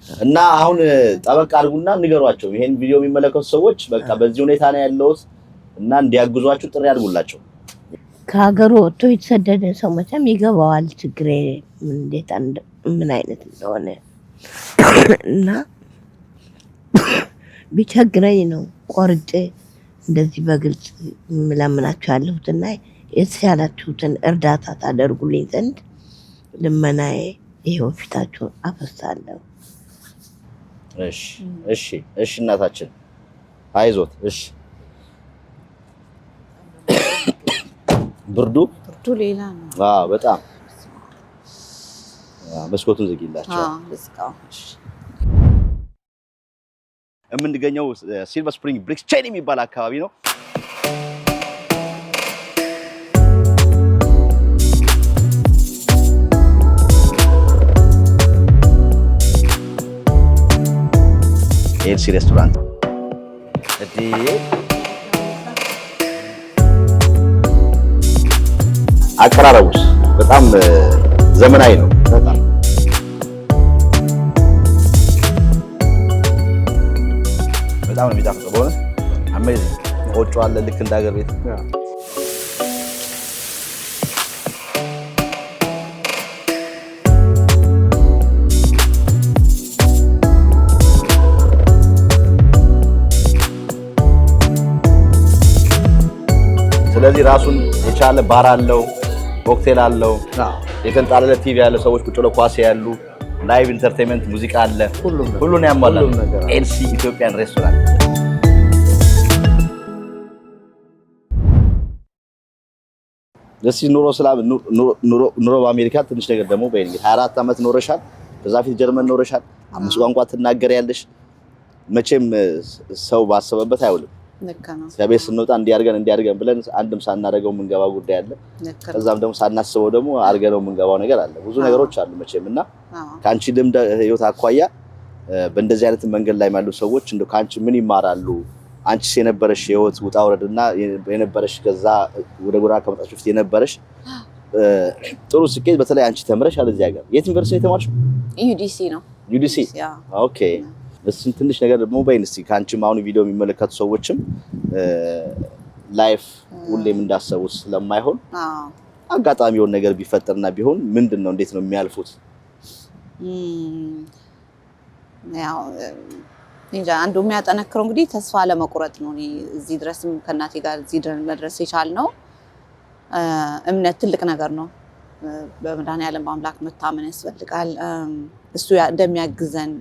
እና አሁን ጠበቅ አድርጉና ንገሯቸው። ይሄን ቪዲዮ የሚመለከቱ ሰዎች በቃ በዚህ ሁኔታ ነው ያለውት እና እንዲያግዟችሁ ጥሪ አድርጉላቸው። ከሀገሩ ወጥቶ የተሰደደ ሰው መቼም ይገባዋል ችግሬ እንዴት ምን አይነት እንደሆነ እና ቢቸግረኝ ነው ቆርጬ እንደዚህ በግልጽ ለምናችሁ ያለሁትና የተሻላችሁትን እርዳታ ታደርጉልኝ ዘንድ ልመናዬ ይሄው ፊታችሁ አፈሳለሁ። እሺ እናታችን አይዞት። እሺ ብርዱ ሌላ ነው። በጣም መስኮቱን ዘግይላችሁ። የምንገኘው ሲልቨር ስፕሪንግ ብሪክስ ቼን የሚባል አካባቢ ነው። ኤልሲ ሬስቶራንት አቀራረቡስ በጣም ዘመናዊ ነው። በጣም በጣም ነው የሚጣፍጠው በእውነት አሜዚንግ። ቆጮ አለ ልክ እንደ ሀገር ቤት። ስለዚህ ራሱን የቻለ ባር አለው፣ ኮክቴል አለው፣ የተንጣለለ ቲቪ ያለ ሰዎች ቁጭ ብለው ኳስ ያሉ፣ ላይቭ ኢንተርቴይንመንት ሙዚቃ አለ፣ ሁሉን ያሟላል። ኤልሲ ኢትዮጵያን ሬስቶራንት። እስኪ ኑሮ በአሜሪካ ትንሽ ነገር ደግሞ በእንግዲህ 24 ዓመት ኖረሻል። ከዛ ፊት ጀርመን ኖረሻል። 5 ቋንቋ ትናገሪያለሽ። መቼም ሰው ባሰበበት አይውልም። ከቤት ስንወጣ እንዲያርገን ብለን አንድም ሳናደርገው የምንገባው ጉዳይ አለ። ከዛም ደግሞ ሳናስበው ደግሞ አርገነው የምንገባው ነገር አለ። ብዙ ነገሮች አሉ መቼም እና ከአንቺ ልምድ ህይወት አኳያ በእንደዚህ አይነት መንገድ ላይ ያሉ ሰዎች እንደው ከአንቺ ምን ይማራሉ? አንቺስ የነበረሽ ህይወት ውጣ ውረድና የነበረሽ ከዛ ወደ ጎራ ከመጣሽ በፊት የነበረሽ ጥሩ ስኬት፣ በተለይ አንቺ ተምረሻል እዚህ ሀገር የት ዩኒቨርሲቲ የተማርሽው? ዩዲሲ ነው። ዩዲሲ ኦኬ። እሱን ትንሽ ነገር ደግሞ በይን እስኪ ከአንቺም አሁን ቪዲዮ የሚመለከቱ ሰዎችም ላይፍ ሁሌም እንዳሰቡት ስለማይሆን አጋጣሚ የሆነ ነገር ቢፈጠርና ቢሆን ምንድን ነው እንዴት ነው የሚያልፉት? ያው አንዱ የሚያጠነክረው እንግዲህ ተስፋ ለመቁረጥ ነው። እኔ እዚህ ድረስም ከእናቴ ጋር እዚህ ድረስ መድረስ የቻልነው እምነት ትልቅ ነገር ነው። በመድኃኒዓለም በአምላክ መታመን ያስፈልጋል። እሱ እንደሚያግዘን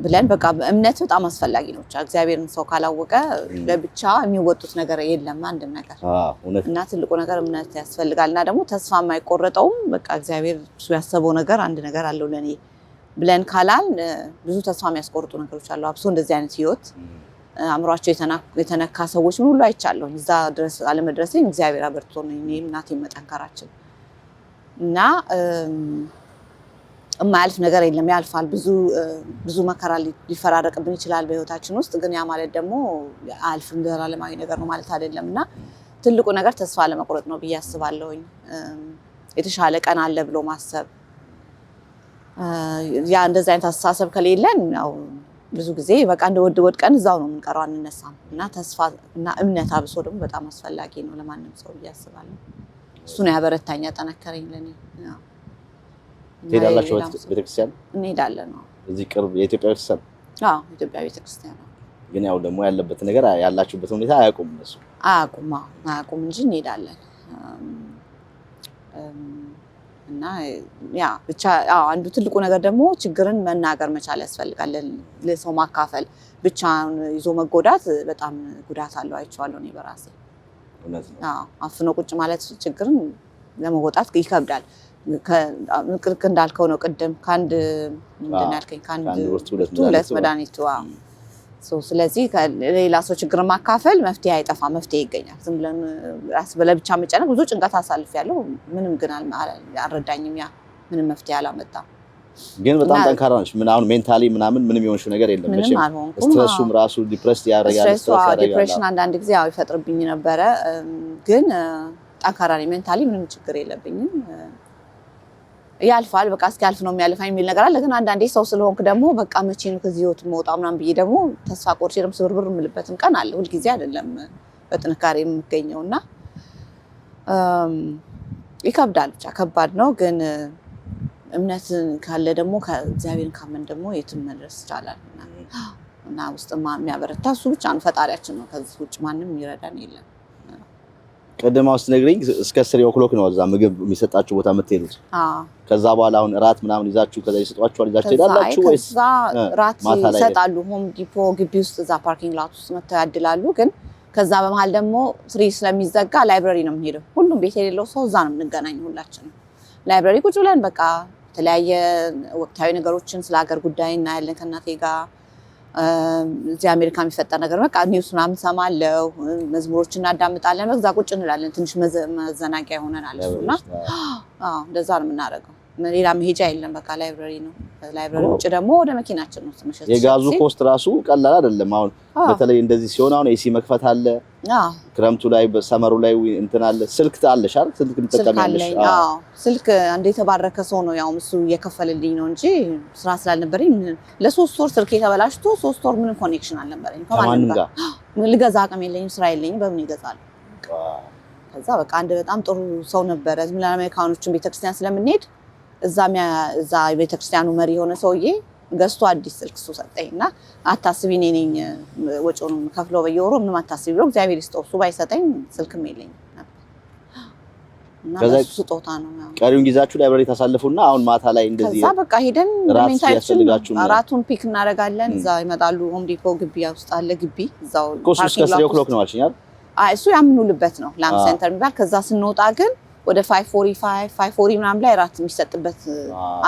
ብለን በቃ እምነት በጣም አስፈላጊ ነው። እግዚአብሔርን ሰው ካላወቀ ለብቻ የሚወጡት ነገር የለም አንድም ነገር እና ትልቁ ነገር እምነት ያስፈልጋል። እና ደግሞ ተስፋ የማይቆረጠውም በቃ እግዚአብሔር እሱ ያሰበው ነገር አንድ ነገር አለው ለኔ ብለን ካላል ብዙ ተስፋ የሚያስቆርጡ ነገሮች አሉ። አብሶ እንደዚህ አይነት ህይወት አእምሯቸው የተነካ ሰዎች ሁሉ አይቻለሁ። እዛ ድረስ አለመድረሴን እግዚአብሔር አበርቶ ነው እኔም እናቴም መጠንከራችን እና የማያልፍ ነገር የለም፣ ያልፋል። ብዙ መከራ ሊፈራረቅብን ይችላል በህይወታችን ውስጥ። ግን ያ ማለት ደግሞ አልፍም ዘላለማዊ ነገር ነው ማለት አይደለም። እና ትልቁ ነገር ተስፋ ለመቁረጥ ነው ብዬ አስባለሁኝ። የተሻለ ቀን አለ ብሎ ማሰብ። ያ እንደዚህ አይነት አስተሳሰብ ከሌለን ያው ብዙ ጊዜ በቃ ወድቀን እዛው ነው የምንቀረው፣ አንነሳም። እና ተስፋ እና እምነት አብሶ ደግሞ በጣም አስፈላጊ ነው ለማንም ሰው ብዬ አስባለሁ። እሱ ነው ያበረታኝ ያጠነከረኝ ለኔ። ትሄዳላችሁ ቤተክርስቲያን? እንሄዳለን ነው። እዚህ ቅርብ የኢትዮጵያ ቤተክርስቲያን? አዎ ኢትዮጵያ ቤተክርስቲያን ነው። ግን ያው ደግሞ ያለበት ነገር ያላችሁበት ሁኔታ አያውቁም እነሱ። አያውቁም እንጂ እንሄዳለን። እና ያ ብቻ አንዱ ትልቁ ነገር ደግሞ ችግርን መናገር መቻል ያስፈልጋል። ለሰው ማካፈል ብቻ ይዞ መጎዳት በጣም ጉዳት አለው አይቼዋለሁ እኔ በራሴ። እውነት ነው። አፍኖ ቁጭ ማለት ችግርን ለመወጣት ይከብዳል። ልክ እንዳልከው ነው ቅድም ከአንድ ምንድን ነው ያልከኝ ከአንድ ሁለት መድኃኒቱ። ስለዚህ ሌላ ሰው ችግር ማካፈል መፍትሄ አይጠፋም፣ መፍትሄ ይገኛል። ዝም ብለን ራስ ለብቻ መጨነቅ ብዙ ጭንቀት አሳልፌያለሁ። ምንም ግን አልረዳኝም። ያ ምንም መፍትሄ አላመጣም። ግን በጣም ጠንካራ ነሽ። ምን አሁን ሜንታሊ ምንም የሆንሽው ነገር የለም? ምንም አልሆንኩም። ስትረሱም ራሱ ዲፕረስ ያደርጋል። ዲፕሬሽን አንዳንድ ጊዜ ያው ይፈጥርብኝ ነበረ። ግን ጠንካራ ነኝ። ሜንታሊ ምንም ችግር የለብኝም። ያልፋል በቃ እስኪያልፍ ነው የሚያልፋኝ የሚል ነገር አለ። ግን አንዳንዴ ሰው ስለሆንክ ደግሞ በቃ መቼ ነው ከዚህ ህይወት መውጣው ምናምን ብዬ ደግሞ ተስፋ ቆርጬ ደግሞ ስብርብር የምልበትም ቀን አለ። ሁልጊዜ አይደለም በጥንካሬ የምገኘውና ይከብዳል። ብቻ ከባድ ነው። ግን እምነት ካለ ደግሞ ከእግዚአብሔርን ካመን ደግሞ የትም መድረስ ይቻላል። እና ውስጥ የሚያበረታ እሱ ብቻ ነው፣ ፈጣሪያችን ነው። ከዚህ ውጭ ማንም የሚረዳን የለም። ቀደም ውስጥ ነግሪኝ እስከ 3 o'clock ነው እዛ ምግብ የሚሰጣችሁ ቦታ የምትሄዱት? ከዛ በኋላ አሁን ራት ምናምን ይዛችሁ ከዛ ይሰጧችኋል ይዛችሁ ትሄዳላችሁ ወይስ? ከዛ ራት ይሰጣሉ። ሆም ዲፖ ግቢ ውስጥ እዛ ፓርኪንግ ላት ውስጥ መተው ያድላሉ። ግን ከዛ በመሃል ደግሞ 3 ስለሚዘጋ ላይብረሪ ነው የምንሄደው። ሁሉም ቤት የሌለው ሰው እዛ ነው የምንገናኘው ሁላችንም። ላይብረሪ ቁጭ ብለን በቃ የተለያየ ወቅታዊ ነገሮችን ስለ ሀገር ጉዳይ እናያለን ከእናቴ ጋር። እዚህ አሜሪካ የሚፈጠር ነገር በቃ ኒውስ ምናምን ሰማለሁ፣ መዝሙሮችን እናዳምጣለን። በዛ ቁጭ እንላለን። ትንሽ መዘናጊያ ይሆነናል እሱና እንደዛ ነው የምናደርገው። ሌላ መሄጃ የለም። በቃ ላይብረሪ ነው። ላይብረሪ ውጭ ደግሞ ወደ መኪናችን ነው ተመሸሽ። የጋዙ ኮስት ራሱ ቀላል አይደለም። አሁን በተለይ እንደዚህ ሲሆን አሁን ኤሲ መክፈት አለ። ክረምቱ ላይ በሰመሩ ላይ እንትን አለ። ስልክ አለሽ አይደል? ስልክ ምትጠቀሚያለሽ? ስልክ እንደ ተባረከ ሰው ነው ያው እሱ እየከፈልልኝ ነው እንጂ ስራ ስላልነበረኝ ለ3 ወር ስልክ የተበላሽቶ 3 ወር ምንም ኮኔክሽን አልነበረኝ ከማንም ጋር። ልገዛ አቅም የለኝም፣ ስራ የለኝም፣ በምን ይገዛል? ከዛ በቃ አንድ በጣም ጥሩ ሰው ነበረ። ዝም ብለን አሜሪካኖችን ቤተክርስቲያን ስለምንሄድ እዛ ቤተክርስቲያኑ መሪ የሆነ ሰውዬ ገዝቶ አዲስ ስልክ እሱ ሰጠኝና አታስቢ እኔ ነኝ ወጪውን ከፍለው በየወሩ ምንም አታስቢ ብሎ እግዚአብሔር ይስጠው። እሱ ባይሰጠኝ ስልክም የለኝም ነበር እና በሱ ስጦታ ነው። ቀሪውን ጊዜያችሁ ላይብረሪ ታሳልፉና አሁን ማታ ላይ እንደዚህ ከዛ በቃ ሄደን ሜንታችን አራቱን ፒክ እናደርጋለን። እዛ ይመጣሉ። ሆም ዲፖ ግቢ ውስጥ አለ ግቢ እዛው ኮስት እስከ 3 o'clock ነው አልሽኛል? እሱ ያምኑልበት ነው ላም ሴንተር የሚባል። ከዛ ስንወጣ ግን ወደ 5:45 5:40 ምናምን ላይ ራት የሚሰጥበት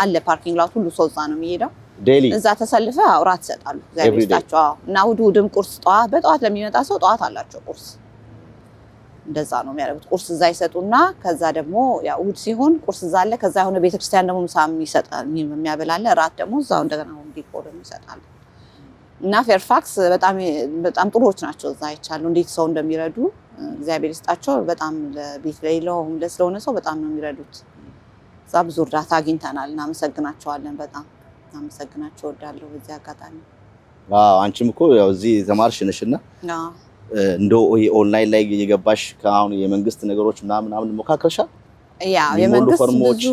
አለ። ፓርኪንግ ላት ሁሉ ሰው እዛ ነው የሚሄደው። ዴሊ እዛ ተሰልፈ ራት ይሰጣሉ። እግዚአብሔር ይስጣቸው። እና እሑድም ቁርስ በጠዋት ለሚመጣ ሰው ጠዋት አላቸው ቁርስ። እንደዛ ነው የሚያደርጉት። ቁርስ እዛ ይሰጡና ከዛ ደግሞ ያው እሑድ ሲሆን ቁርስ እዛ አለ። ከዛ የሆነ ቤተክርስቲያን ደግሞ ምሳም ይሰጣል የሚያበላለ። ራት ደግሞ እዛው እንደገና ሆም ዲፖ ደግሞ ይሰጣል። እና ፌርፋክስ በጣም ጥሩዎች ናቸው። እዛ ይቻሉ እንዴት ሰው እንደሚረዱ እግዚአብሔር ይስጣቸው። በጣም ለቤት ለሌለው ለሆነ ሰው በጣም ነው የሚረዱት። እዛ ብዙ እርዳታ አግኝተናል። እናመሰግናቸዋለን። በጣም እናመሰግናቸው እወዳለሁ በዚህ አጋጣሚ። አንቺም እኮ ያው እዚህ ተማርሽ ነሽና እንደው ኦንላይን ላይ እየገባሽ ከአሁን የመንግስት ነገሮች ምናምን ሞካከርሻል? ያ የመንግስት ብዙ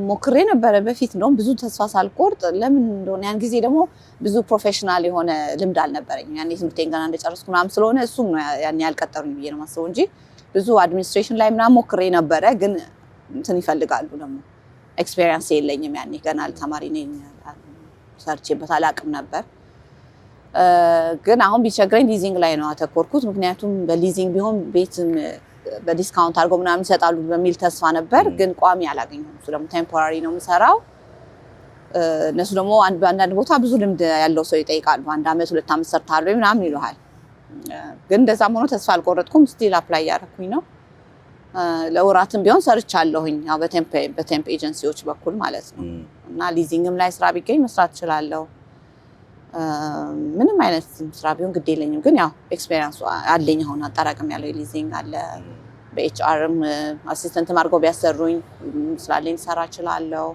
ሞክሬ ነበረ በፊት ነው ብዙ ተስፋ ሳልቆርጥ። ለምን እንደሆነ ያን ጊዜ ደግሞ ብዙ ፕሮፌሽናል የሆነ ልምድ አልነበረኝም። ያኔ ትምህርቴን ገና እንደጨረስኩ ምናምን ስለሆነ እሱም ነው ያን ያልቀጠሩኝ ብዬ ነው የማስበው እንጂ ብዙ አድሚኒስትሬሽን ላይ ምናምን ሞክሬ ነበረ። ግን እንትን ይፈልጋሉ ደግሞ ኤክስፔሪየንስ የለኝም። ያኔ ገና ተማሪ ነኝ። ሰርቼበት አላውቅም ነበር። ግን አሁን ቢቸግረኝ ሊዚንግ ላይ ነው አተኮርኩት። ምክንያቱም በሊዚንግ ቢሆን ቤትም በዲስካውንት አድርገው ምናምን ይሰጣሉ በሚል ተስፋ ነበር። ግን ቋሚ አላገኘሁም። እሱ ደግሞ ቴምፖራሪ ነው የምሰራው። እነሱ ደግሞ አንዳንድ ቦታ ብዙ ልምድ ያለው ሰው ይጠይቃሉ። 1 አመት 2 አመት ሰርተሃል ወይ ምናምን ይሉሃል። ግን እንደዛም ሆኖ ተስፋ አልቆረጥኩም። ስቲል አፕላይ ያደረኩኝ ነው። ለወራትም ቢሆን ሰርቻለሁኝ ያው በቴምፕ ኤጀንሲዎች በኩል ማለት ነው። እና ሊዚንግም ላይ ስራ ቢገኝ መስራት እችላለሁ። ምንም አይነት ስራ ቢሆን ግድ የለኝም። ግን ያው ኤክስፔሪየንስ አለኝ። አሁን አጠራቅም ያለው ሊዚንግ አለ። በኤችአርም አሲስታንት አድርገው ቢያሰሩኝ ስላለኝ ሰራ እችላለሁ።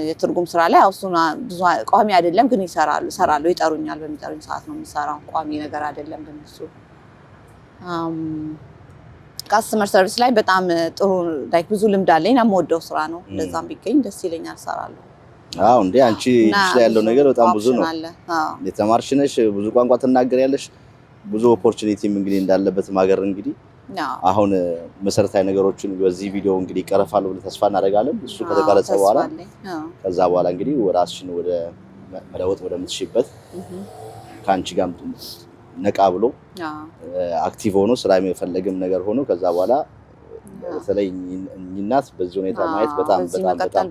የትርጉም ስራ ላይ አውሱና ብዙ ቋሚ አይደለም ግን እሰራለሁ። ይጠሩኛል። በሚጠሩኝ ሰዓት ነው የምሰራው። ቋሚ ነገር አይደለም በእነሱ። ካስተመር ሰርቪስ ላይ በጣም ጥሩ ላይክ ብዙ ልምድ አለኝ። የምወደው ስራ ነው። እንደዛም ቢገኝ ደስ ይለኛል፣ እሰራለሁ። እንዴ አንቺ ላይ ያለው ነገር በጣም ብዙ ነው። የተማርሽ ነሽ፣ ብዙ ቋንቋ ትናገሪያለሽ። ብዙ ኦፖርቹኒቲም እንግዲህ እንዳለበት ማገር እንግዲህ አሁን መሰረታዊ ነገሮችን በዚህ ቪዲዮ እንግዲህ ይቀርፋሉ ብለን ተስፋ እናደርጋለን። እሱ ከተጋለጸ በኋላ ከዛ በኋላ እንግዲህ ራስሽን ወደ መለወጥ ወደምትሽበት ካንቺ ጋር ነቃ ብሎ አክቲቭ ሆኖ ስራ የሚፈልግም ነገር ሆኖ ከዛ በኋላ በተለይ እናት በዚህ ሁኔታ ማየት በጣም ይከብዳል።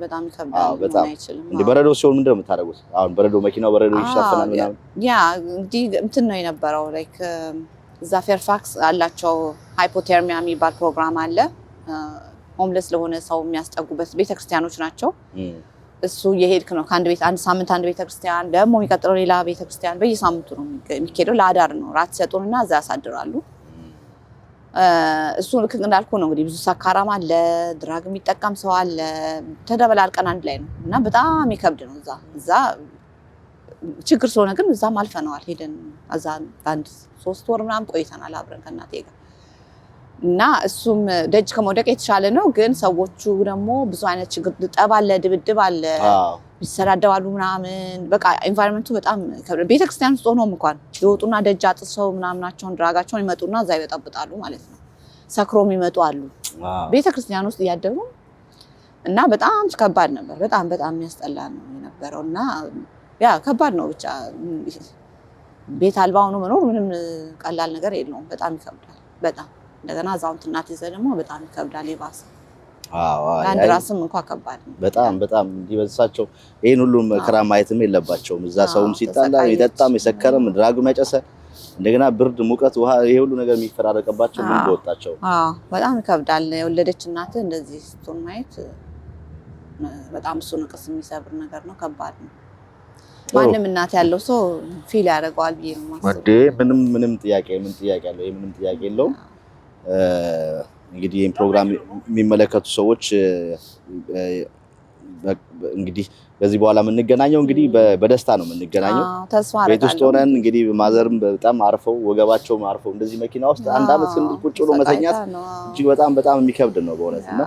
በጣም እንዴ በረዶ ሲሆን ምንድነው የምታደርጉት? አሁን በረዶ መኪናው በረዶ ይሻፈናል ምናምን እንግዲህ እንትን ነው የነበረው ላይክ እዛ ፌርፋክስ አላቸው ሃይፖቴርሚያ የሚባል ፕሮግራም አለ። ሆምለስ ለሆነ ሰው የሚያስጠጉበት ቤተክርስቲያኖች ናቸው። እሱ የሄድክ ነው ከአንድ ቤት አንድ ሳምንት አንድ ቤተክርስቲያን ደግሞ የሚቀጥለው ሌላ ቤተክርስቲያን በየሳምንቱ ነው የሚሄደው። ለአዳር ነው ራት ሰጡንና እዛ ያሳድራሉ። እሱ ልክ እንዳልኩ ነው እንግዲህ ብዙ ሰካራም አለ፣ ድራግ የሚጠቀም ሰው አለ። ተደበላልቀን አንድ ላይ ነው እና በጣም ይከብድ ነው። እዛ ችግር ስለሆነ ግን እዛም አልፈነዋል። ሄደን እዛ አንድ 3 ወር ምናምን ቆይተናል አብረን ከእናቴ ጋር እና እሱም ደጅ ከመውደቅ የተሻለ ነው። ግን ሰዎቹ ደግሞ ብዙ አይነት ችግር ጠብ አለ፣ ድብድብ አለ፣ ይሰዳደባሉ ምናምን በቃ ኤንቫይሮንመንቱ በጣም ከብደ ቤተክርስቲያን ውስጥ ሆኖም እንኳን ይወጡና ደጅ አጥሰው ምናምናቸውን ድራጋቸውን ይመጡና እዛ ይበጠብጣሉ ማለት ነው። ሰክሮም ይመጡ አሉ ቤተክርስቲያን ውስጥ እያደሩ እና በጣም ከባድ ነበር። በጣም የሚያስጠላ ነው የነበረው እና ያ ከባድ ነው። ብቻ ቤት አልባ ሆኖ መኖር ምንም ቀላል ነገር የለውም። በጣም ይከብዳል። በጣም እንደገና አዛውንት እናት ይዘህ ደግሞ በጣም ይከብዳል። ይባስ አንድ ራስም እንኳን ከባድ ነው። በጣም እንዲበዛቸው ይሄን ሁሉ መከራ ማየትም የለባቸውም። እዛ ሰውም ሲጣላ ይጠጣም የሰከረም ድራግም ያጨሰ እንደገና ብርድ፣ ሙቀት፣ ውሃ ይሄ ሁሉ ነገር የሚፈራረቅባቸው ምን በወጣቸው በጣም ይከብዳል። የወለደች እናት እንደዚህ ስትሆን ማየት በጣም እሱ ንቅስ የሚሰብር ነገር ነው። ከባድ ነው። ማንም እናት ያለው ሰው ፊል ያደርገዋል ብዬ ነው የማስበው። ምንም ጥያቄ አለው? ምንም ጥያቄ የለውም። እንግዲህ ይሄን ፕሮግራም የሚመለከቱ ሰዎች እንግዲህ ከዚህ በኋላ የምንገናኘው እንግዲህ በደስታ ነው የምንገናኘው። ቤት ውስጥ ሆነን እንግዲህ ማዘርም በጣም አርፈው ወገባቸው አርፈው እንደዚህ መኪና ውስጥ አንድ አመት ቁጭ ብሎ መተኛት እጅግ በጣም የሚከብድ ነው በእውነት እና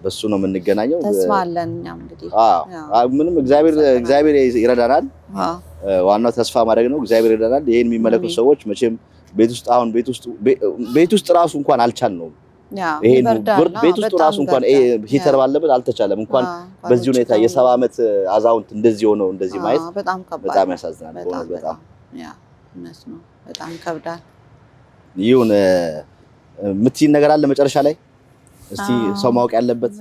በሱ ነው የምንገናኘው። ተስፋ አለን እኛም እንግዲህ ምንም እግዚአብሔር ይረዳናል። ዋናው ተስፋ ማድረግ ነው። እግዚአብሔር ይረዳናል። ይሄን የሚመለከቱ ሰዎች መቼም ቤት ውስጥ ራሱ እንኳን አልቻልነውም። ይሄን ቤት ውስጥ ራሱ እንኳን ሂተር ባለበት አልተቻለም። እንኳን በዚህ ሁኔታ የ70 ዓመት አዛውንት እንደዚህ ሆነው እንደዚህ ማየት በጣም ያሳዝናል። በጣም እነሱ ነው በጣም ይከብዳል። ይሁን የምትይን ነገር አለ መጨረሻ ላይ እስቲ ሰው ማወቅ ያለበት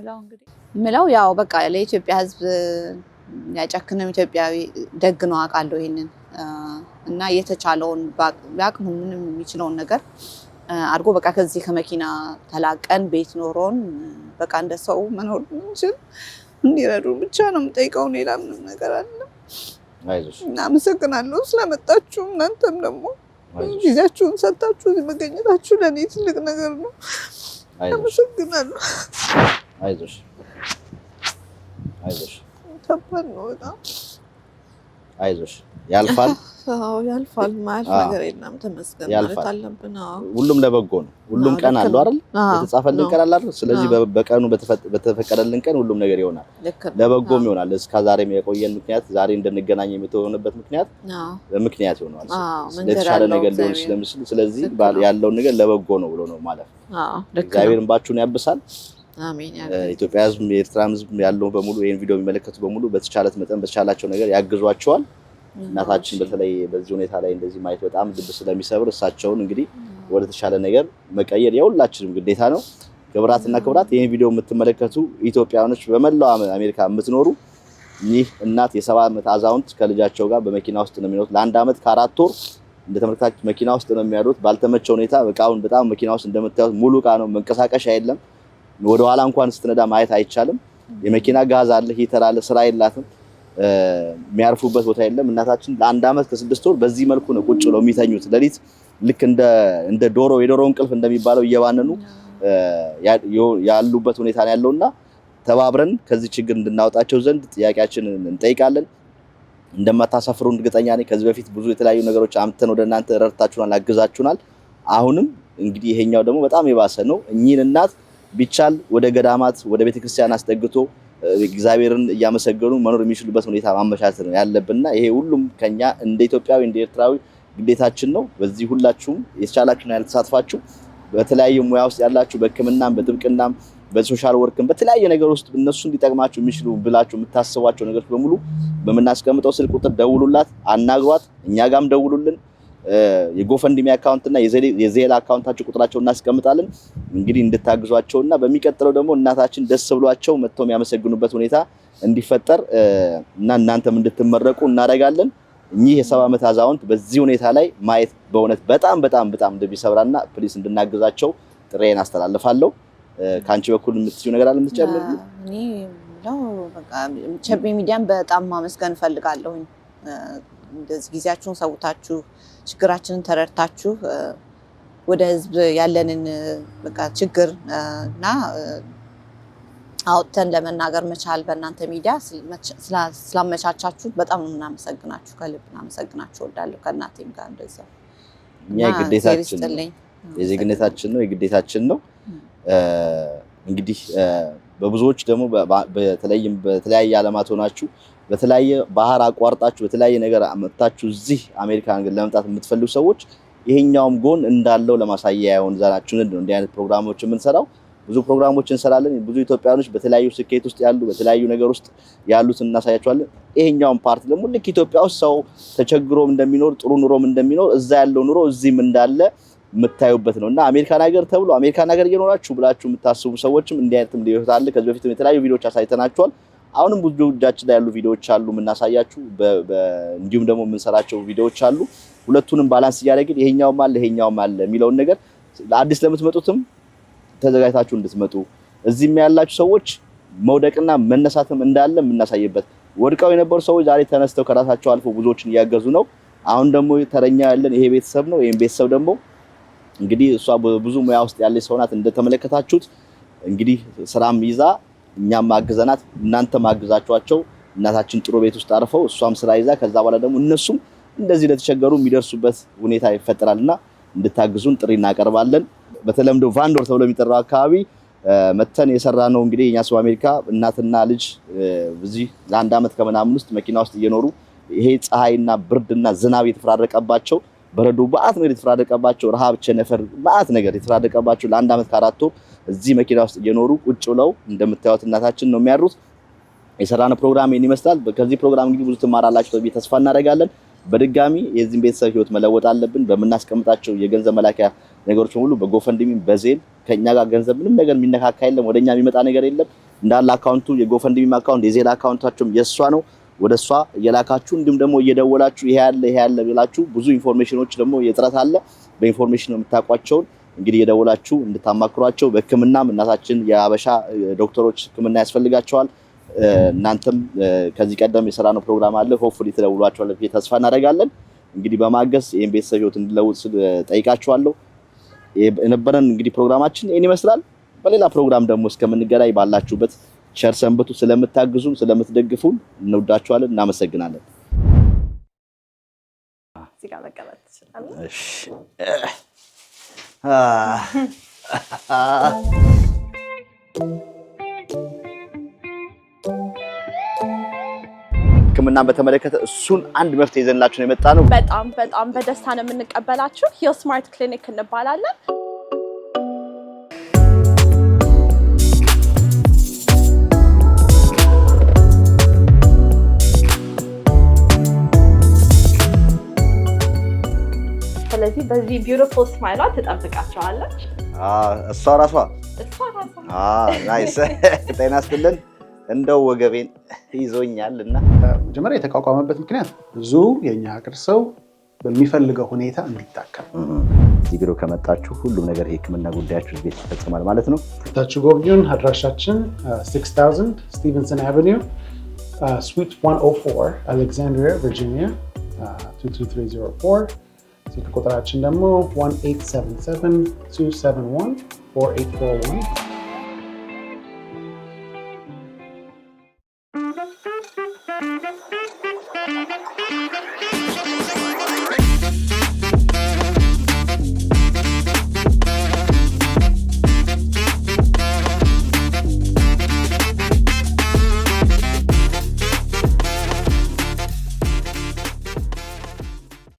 ምለው ያው በቃ ለኢትዮጵያ ሕዝብ ያጨክነው ኢትዮጵያዊ ደግ ነው አውቃለሁ ይሄንን እና የተቻለውን ባቅሙ ምንም የሚችለውን ነገር አድርጎ በቃ ከዚህ ከመኪና ተላቀን ቤት ኖሮን በቃ እንደ ሰው መኖር እንችል እንዲረዱ ብቻ ነው የምጠይቀው። ሌላ ምንም ነገር አለ። አይዞሽ አመሰግናለሁ ስለመጣችሁ። እናንተም ደግሞ ጊዜያችሁን ሰጣችሁ እዚህ መገኘታችሁ ለኔ ትልቅ ነገር ነው። አመሰግናለሁ። አይዞሽ ከባድ ነው በጣም። አይዞሽ ያልፋል። ያልፋል። ማያልፍ ነገር የለም። ተመስገን ማለት አለብን። ሁሉም ለበጎ ነው። ሁሉም ቀን አለው አይደል? የተጻፈልን ቀን አለ አይደል? ስለዚህ በቀኑ በተፈቀደልን ቀን ሁሉም ነገር ይሆናል፣ ለበጎም ይሆናል። እስከዛሬም የቆየን ምክንያት ዛሬ እንድንገናኝ የምትሆንበት ምክንያት ይሆናል። ለተሻለ ነገር ሊሆን ስለሚችል ስለዚህ ያለውን ነገር ለበጎ ነው ብሎ ነው ማለት ነው። እግዚአብሔር እንባችሁን ያብሳል። አሜን። ኢትዮጵያ ሕዝብ የኤርትራ ሕዝብ ያለው በሙሉ ይሄን ቪዲዮ የሚመለከቱ በሙሉ በተቻለ መጠን በተቻላቸው ነገር ያግዟቸዋል። እናታችን በተለይ በዚህ ሁኔታ ላይ እንደዚህ ማየት በጣም ልብ ስለሚሰብር እሳቸውን እንግዲህ ወደ ተሻለ ነገር መቀየር የሁላችንም ግዴታ ነው። ክብራትና ክብራት ይሄን ቪዲዮ የምትመለከቱ ኢትዮጵያውያኖች በመላው አሜሪካ የምትኖሩ ይህ እናት የ70 ዓመት አዛውንት ከልጃቸው ጋር በመኪና ውስጥ ነው የሚኖሩት። ለአንድ ዓመት ከ4 ወር እንደተመለከታችሁ መኪና ውስጥ ነው የሚያድሩት። ባልተመቸ ሁኔታ እቃውን በጣም መኪና ውስጥ እንደምታዩት ሙሉ እቃ ነው፣ መንቀሳቀሻ የለም። ወደ ኋላ እንኳን ስትነዳ ማየት አይቻልም። የመኪና ጋዝ አለ፣ ሂተር አለ፣ ስራ የላትም፣ የሚያርፉበት ቦታ የለም። እናታችን ለአንድ ዓመት ከ6 ወር በዚህ መልኩ ነው ቁጭ ብለው የሚተኙት። ሌሊት ልክ እንደ የዶሮ እንቅልፍ እንደሚባለው እየባነኑ ያሉበት ሁኔታ ነው ያለውና ተባብረን ከዚህ ችግር እንድናወጣቸው ዘንድ ጥያቄያችንን እንጠይቃለን። እንደማታሳፍሩን እርግጠኛ ነኝ። ከዚህ በፊት ብዙ የተለያዩ ነገሮች አምጥተን ወደ እናንተ ረድታችሁናል፣ አግዛችሁናል። አሁንም እንግዲህ ይሄኛው ደግሞ በጣም የባሰ ነው። እኚህን እናት ቢቻል ወደ ገዳማት ወደ ቤተክርስቲያን አስጠግቶ እግዚአብሔርን እያመሰገኑ መኖር የሚችሉበት ሁኔታ ማመቻቸት ነው ያለብንና ይሄ ሁሉም ከኛ እንደ ኢትዮጵያዊ እንደ ኤርትራዊ ግዴታችን ነው። በዚህ ሁላችሁም የተቻላችሁን ያልተሳትፋችሁ በተለያየ ሙያ ውስጥ ያላችሁ በሕክምናም በጥብቅናም በሶሻል ወርክም በተለያየ ነገር ውስጥ እነሱ እንዲጠቅማችሁ የሚችሉ ብላችሁ የምታስቧቸው ነገሮች በሙሉ በመናስቀምጠው ስልክ ቁጥር ደውሉላት፣ አናግሯት፣ እኛ ጋርም ደውሉልን። የጎፈንድሚ አካውንት እና የዜላ አካውንታቸው ቁጥራቸውን እናስቀምጣለን። እንግዲህ እንድታግዟቸውና በሚቀጥለው ደግሞ እናታችን ደስ ብሏቸው መጥተው የሚያመሰግኑበት ሁኔታ እንዲፈጠር እና እናንተም እንድትመረቁ እናደርጋለን። እኚህ የ70 ዓመት አዛውንት በዚህ ሁኔታ ላይ ማየት በእውነት በጣም ልብ ይሰብራልና ፕሊስ እንድናግዛቸው ጥሬን አስተላልፋለሁ። ካንቺ በኩል የምትዩ ነገር አለ የምትጨምር? እኔ ነው በቃ ቸቤ ሚዲያን በጣም ማመስገን ፈልጋለሁ። እንደዚህ ጊዜያችሁን ሰውታችሁ ችግራችንን ተረድታችሁ ወደ ህዝብ ያለንን በቃ ችግር እና አውጥተን ለመናገር መቻል በእናንተ ሚዲያ ስላመቻቻችሁ በጣም ነው እናመሰግናችሁ። ከልብ እናመሰግናችሁ እወዳለሁ። ከእናቴም ጋር እንደዛው እኛ የግዴታችን ነው የግዴታችን ነው። እንግዲህ በብዙዎች ደግሞ በተለይም በተለያየ ዓለማት ሆናችሁ በተለያየ ባህር አቋርጣችሁ በተለያየ ነገር መጣችሁ እዚህ አሜሪካን ለመምጣት የምትፈልጉ ሰዎች ይሄኛውም ጎን እንዳለው ለማሳያ ያውን ዛናችሁን ነው እንዲህ አይነት ፕሮግራሞች የምንሰራው። ብዙ ፕሮግራሞች እንሰራለን። ብዙ ኢትዮጵያኖች በተለያዩ ስኬት ውስጥ ያሉ በተለያዩ ነገር ውስጥ ያሉት እናሳያቸዋለን። ይሄኛውም ፓርት ደግሞ ልክ ኢትዮጵያ ውስጥ ሰው ተቸግሮም እንደሚኖር ጥሩ ኑሮም እንደሚኖር እዛ ያለው ኑሮ እዚህም እንዳለ የምታዩበት ነውና አሜሪካን ሀገር ተብሎ አሜሪካን ሀገር እየኖራችሁ ብላችሁ የምታስቡ ሰዎችም እንዲህ አይነትም ሊሆን አለ። ከዚህ በፊት የተለያዩ ቪዲዮዎች አሳይተናችኋል። አሁንም ብዙ እጃችን ላይ ያሉ ቪዲዮዎች አሉ የምናሳያችሁ። እንዲሁም ደግሞ የምንሰራቸው ቪዲዮዎች አሉ። ሁለቱንም ባላንስ እያደረግን ይሄኛውም አለ የሚለውን ነገር ለአዲስ ለምትመጡትም ተዘጋጅታችሁ እንድትመጡ እዚህም ያላችሁ ሰዎች መውደቅና መነሳትም እንዳለ የምናሳይበት ወድቀው የነበሩ ሰዎች ዛሬ ተነስተው ከራሳቸው አልፎ ብዙዎችን እያገዙ ነው። አሁን ደግሞ ተረኛ ያለን ይሄ ቤተሰብ ነው። ይሄን ቤተሰብ ደግሞ እንግዲህ እሷ ብዙ ሙያ ውስጥ ያለች ሰው ናት እንደተመለከታችሁት። እንግዲህ ስራም ይዛ እኛም ማግዘናት እናንተም አግዛችኋቸው እናታችን ጥሩ ቤት ውስጥ አርፈው እሷም ስራ ይዛ ከዛ በኋላ ደግሞ እነሱም እንደዚህ ለተቸገሩ የሚደርሱበት ሁኔታ ይፈጠራልና እንድታግዙን ጥሪ እናቀርባለን። በተለምዶ ቫንዶር ተብሎ የሚጠራው አካባቢ መተን የሰራ ነው። እንግዲህ እኛ ሰው አሜሪካ እናትና ልጅ እዚህ ለአንድ አመት ከምናምን ውስጥ መኪና ውስጥ እየኖሩ ይሄ ፀሐይና ብርድና ዝናብ የተፈራረቀባቸው በረዶ በአት ነገር የተፈራረቀባቸው ረሃብ ቸነፈር በአት ነገር የተፈራረቀባቸው ለአንድ አመት ከአራት ወር እዚህ መኪና ውስጥ እየኖሩ ቁጭ ብለው እንደምታዩት እናታችን ነው የሚያሩት። የሰራነው ፕሮግራም ይሄን ይመስላል። በዚህ ፕሮግራም እንግዲህ ብዙ ትማራላችሁ ተብዬ ተስፋ እናደርጋለን። በድጋሚ የዚህን ቤተሰብ ህይወት መለወጥ አለብን። በመናስቀምጣቸው የገንዘብ መላኪያ ነገሮች ሁሉ በጎፈንድሚ በዜል ከኛ ጋር ገንዘብ ምንም ነገር የሚነካካ የለም። ወደኛ የሚመጣ ነገር የለም። እንዳለ አካውንቱ የጎፈንድሚ አካውንት የዜል አካውንታቸውም የሷ ነው። ወደሷ እየላካችሁ እንዲሁም ደግሞ እየደወላችሁ ይሄ ያለ ብላችሁ ብዙ ኢንፎርሜሽኖች ደግሞ የጥረት አለ። በኢንፎርሜሽን የምታውቋቸውን እንግዲህ እየደወላችሁ እንድታማክሯቸው። በህክምናም እናታችን የአበሻ ዶክተሮች ህክምና ያስፈልጋቸዋል። እናንተም ከዚህ ቀደም የሰራነው ፕሮግራም አለ። ሆፕፉሊ ተደውሏቸዋል ብዬ ተስፋ እናደርጋለን። እንግዲህ በማገዝ ይሄን ቤተሰብ ህይወት እንድለውጥ ጠይቃችኋለሁ። የነበረን እንግዲህ ፕሮግራማችን ይሄን ይመስላል። በሌላ ፕሮግራም ደግሞ እስከምንገናኝ ባላችሁበት ቸር ሰንብቱ። ስለምታግዙን ስለምትደግፉን እንወዳችኋለን፣ እናመሰግናለን። እዚህ ጋር መቀመጥ ትችላለህ። እሺ ህክምናን በተመለከተ እሱን አንድ መፍትሄ ይዘንላችሁ ነው የመጣ ነው። በጣም በደስታ ነው የምንቀበላችሁ። ሂል ስማርት ክሊኒክ እንባላለን። ስለዚህ በዚህ ቢዩቲፉል ስማይሏ ትጠብቃቸዋለች። እሷ ራሷ ናይስ። ጤና ይስጥልን። እንደው ወገቤን ይዞኛልና መጀመሪያ የተቋቋመበት ምክንያት ብዙ የኛ ሀገር ሰው በሚፈልገው ሁኔታ እንዲታከም። እዚህ ቢሮ ከመጣችሁ ሁሉም ነገር የህክምና ጉዳያችሁ ቤት ይፈጸማል ማለት ነው። ታችሁ ጎብኙን። አድራሻችን 6000 ስቲቨንሰን አቨኒው ስዊት 104 አሌክዛንድሪያ ቨርጂኒያ 22304። ስልክ ቁጥራችን ደግሞ 1877 271 4841